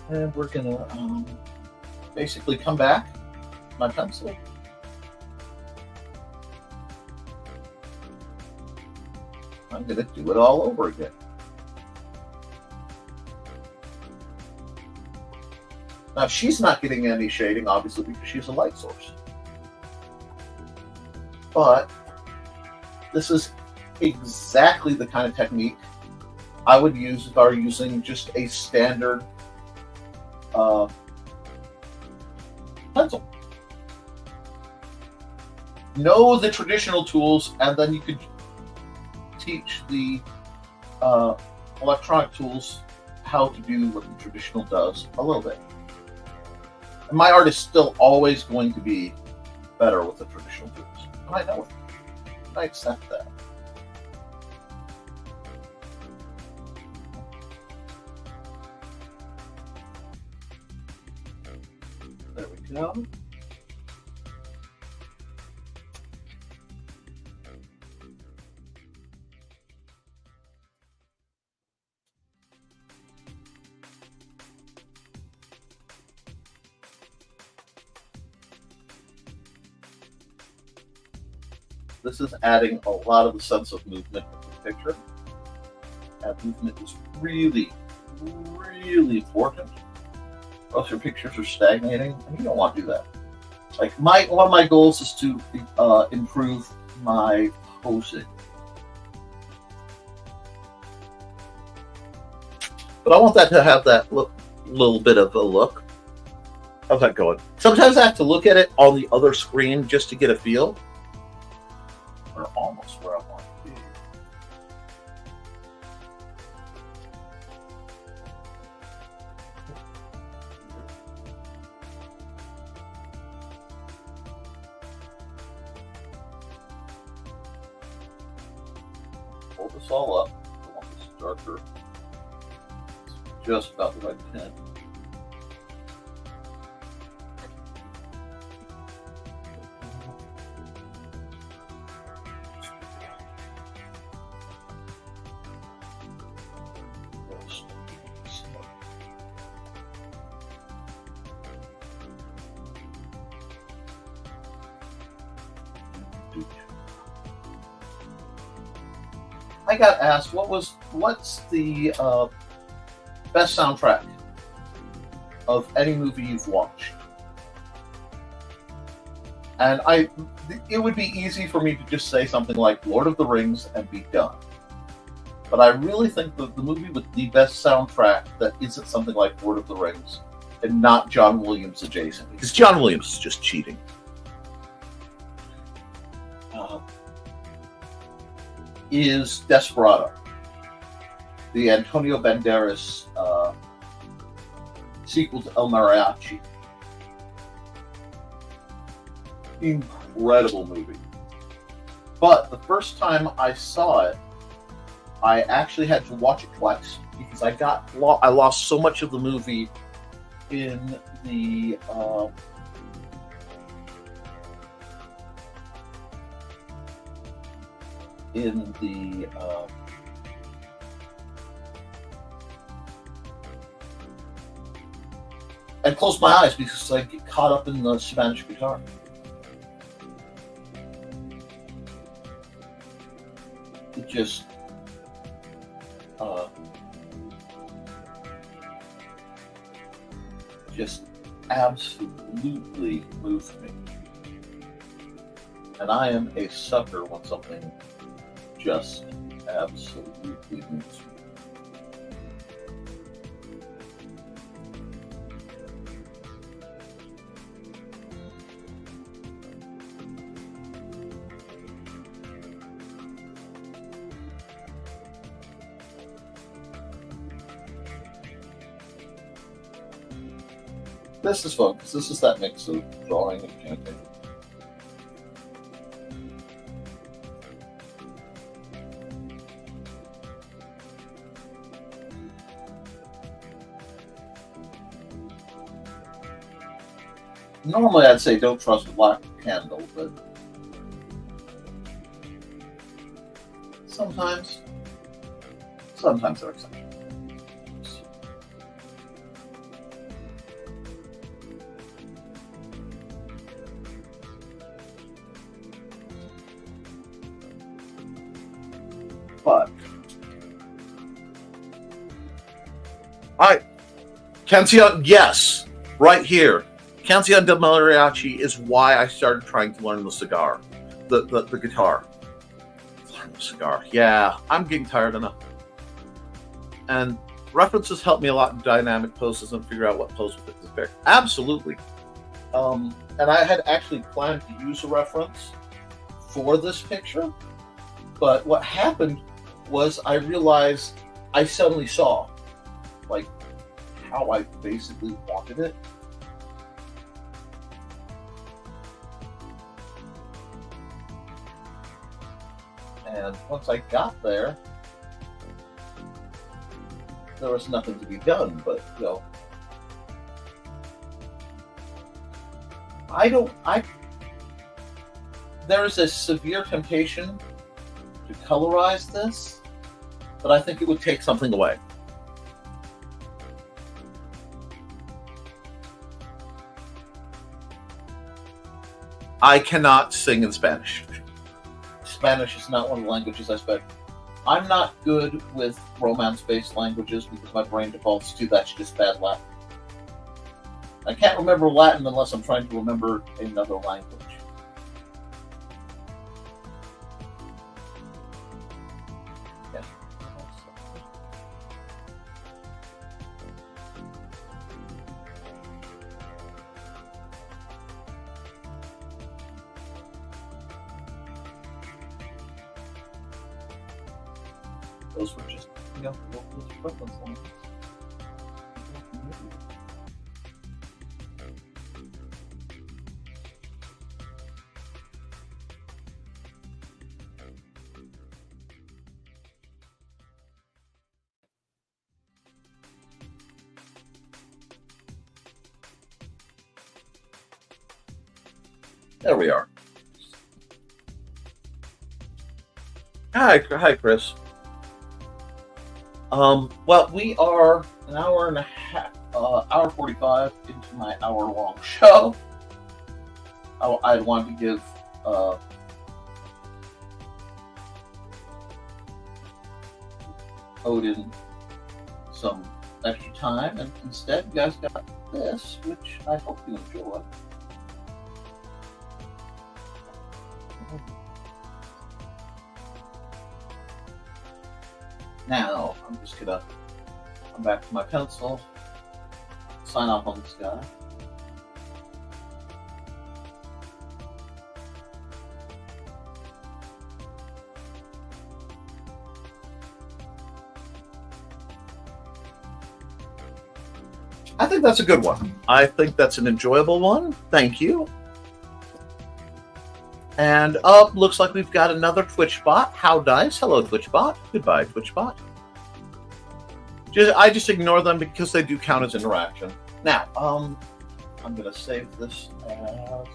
And we're gonna basically come back my pencil. I'm gonna do it all over again. Now she's not getting any shading, obviously, because she's a light source. But this is exactly the kind of technique I would use if I were using just a standard pencil. Know the traditional tools, and then you could teach the electronic tools how to do what the traditional does a little bit. And my art is still always going to be better with the traditional tools. And I know it. I accept that. There we go. This is adding a lot of the sense of movement to the picture. That movement is really, really important. Or else your pictures are stagnating, and you don't want to do that. Like one of my goals is to improve my posing. But I want that to have that little bit of a look. How's that going? Sometimes I have to look at it on the other screen just to get a feel. We're almost where I want to be. Pull this all up. I want this darker. It's just about the right tint. I got asked what's the best soundtrack of any movie you've watched, and it would be easy for me to just say something like Lord of the Rings and be done. But I really think that the movie with the best soundtrack that isn't something like Lord of the Rings and not John Williams adjacent, because John Williams is just cheating. Is Desperado, the Antonio Banderas sequel to El Mariachi. Incredible movie. But the first time I saw it, I actually had to watch it twice because I lost so much of the movie in the and closed my eyes because I get caught up in the Spanish guitar. It just absolutely moved me. And I am a sucker when something just absolutely moves me. This is fun, because this is that mix of drawing and painting. Normally I'd say don't trust a black candle, but sometimes they're exceptions. But Canción, yes, right here. Canción del Mariachi is why I started trying to learn the guitar. Learn the cigar. Yeah, I'm getting tired enough. And references help me a lot in dynamic poses and figure out what pose fits the pick. Absolutely. And I had actually planned to use a reference for this picture, but what happened was I realized I suddenly saw like how I basically wanted it. And once I got there, there was nothing to be done, but there's a severe temptation to colorize this, but I think it would take something away. I cannot sing in Spanish. Spanish is not one of the languages I speak. I'm not good with romance-based languages because my brain defaults to that's just bad Latin. I can't remember Latin unless I'm trying to remember another language. Yeah. Those were just, reference lines. There we are. Hi, Chris. Well, we are an hour and a half, hour 45 into my hour-long show. I wanted to give Odin some extra time, and instead, you guys got this, which I hope you enjoy. Now, I'm just gonna come back to my pencil, sign off on this guy. I think that's a good one. I think that's an enjoyable one. Thank you. And up, looks like we've got another Twitch bot. How dice? Hello, Twitch bot. Goodbye, Twitch bot. I just ignore them because they do count as interaction. Now, I'm gonna save this as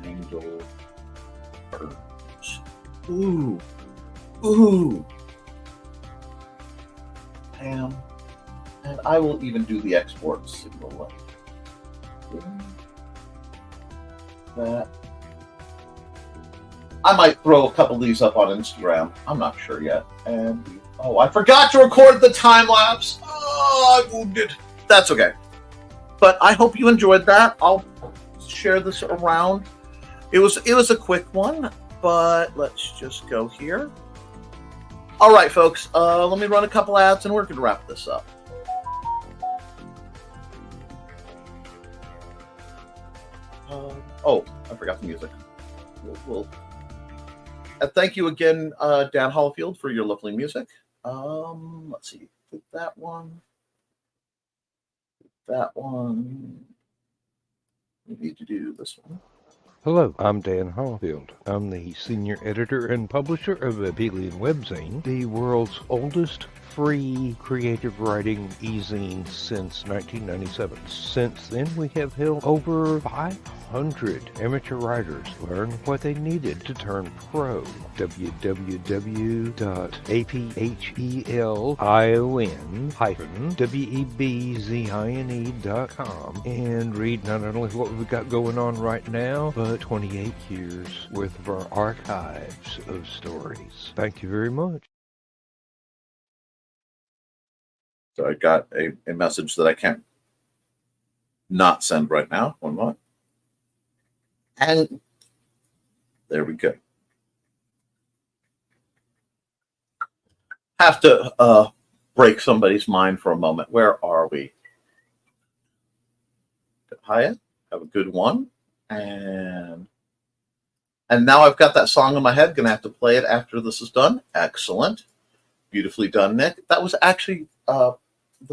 angel birds. Ooh. Damn. And I will even do the export signal. that. I might throw a couple of these up on Instagram. I'm not sure yet. And oh, I forgot to record the time lapse. Oh, I wounded. That's okay. But I hope you enjoyed that. I'll share this around. It was a quick one, but let's just go here. All right, folks. Let me run a couple ads, and we're going to wrap this up. Oh, I forgot the music. And thank you again, Dan Hollifield, for your lovely music. Let's see. That one. That one. We need to do this one. Hello, I'm Dan Hollifield. I'm the senior editor and publisher of Abelian Webzine, the world's oldest free creative writing e-zine since 1997. Since then, we have helped over 500 amateur writers learn what they needed to turn pro. www.aphellion-webzine.com and read not only what we've got going on right now, but 28 years worth of our archives of stories. Thank you very much. So I got a message that I can't not send right now. One more. And there we go. Have to break somebody's mind for a moment. Where are we? Hyatt, have a good one. And now I've got that song in my head. Gonna have to play it after this is done. Excellent. Beautifully done, Nick. That was actually the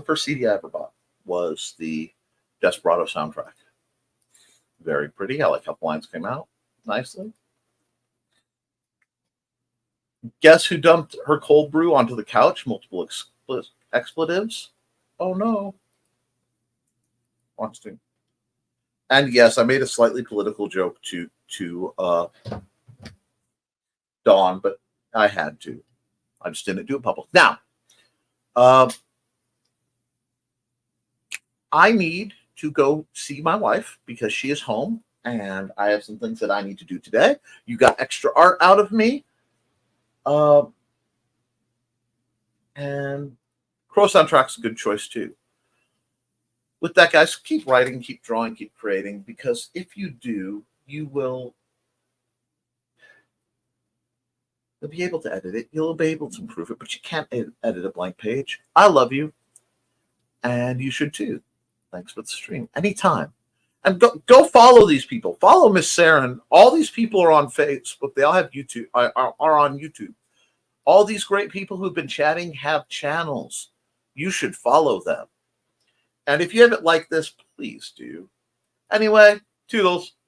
first CD I ever bought was the Desperado soundtrack. Very pretty. I like how the lines came out nicely. Guess who dumped her cold brew onto the couch? Multiple expletives. Oh no. Wants to. And yes, I made a slightly political joke to Dawn, but I had to. I just didn't do it public. Now, I need to go see my wife because she is home and I have some things that I need to do today. You got extra art out of me. And Crow Soundtrack's a good choice too. With that, guys, keep writing, keep drawing, keep creating, because if you do, you'll be able to edit it. You'll be able to improve it, but you can't edit a blank page. I love you, and you should too. Thanks for the stream. Anytime. And go follow these people. Follow Miss Sarah. And all these people are on Facebook. They all have YouTube, are on YouTube. All these great people who've been chatting have channels. You should follow them. And if you haven't liked this, please do. Anyway, toodles.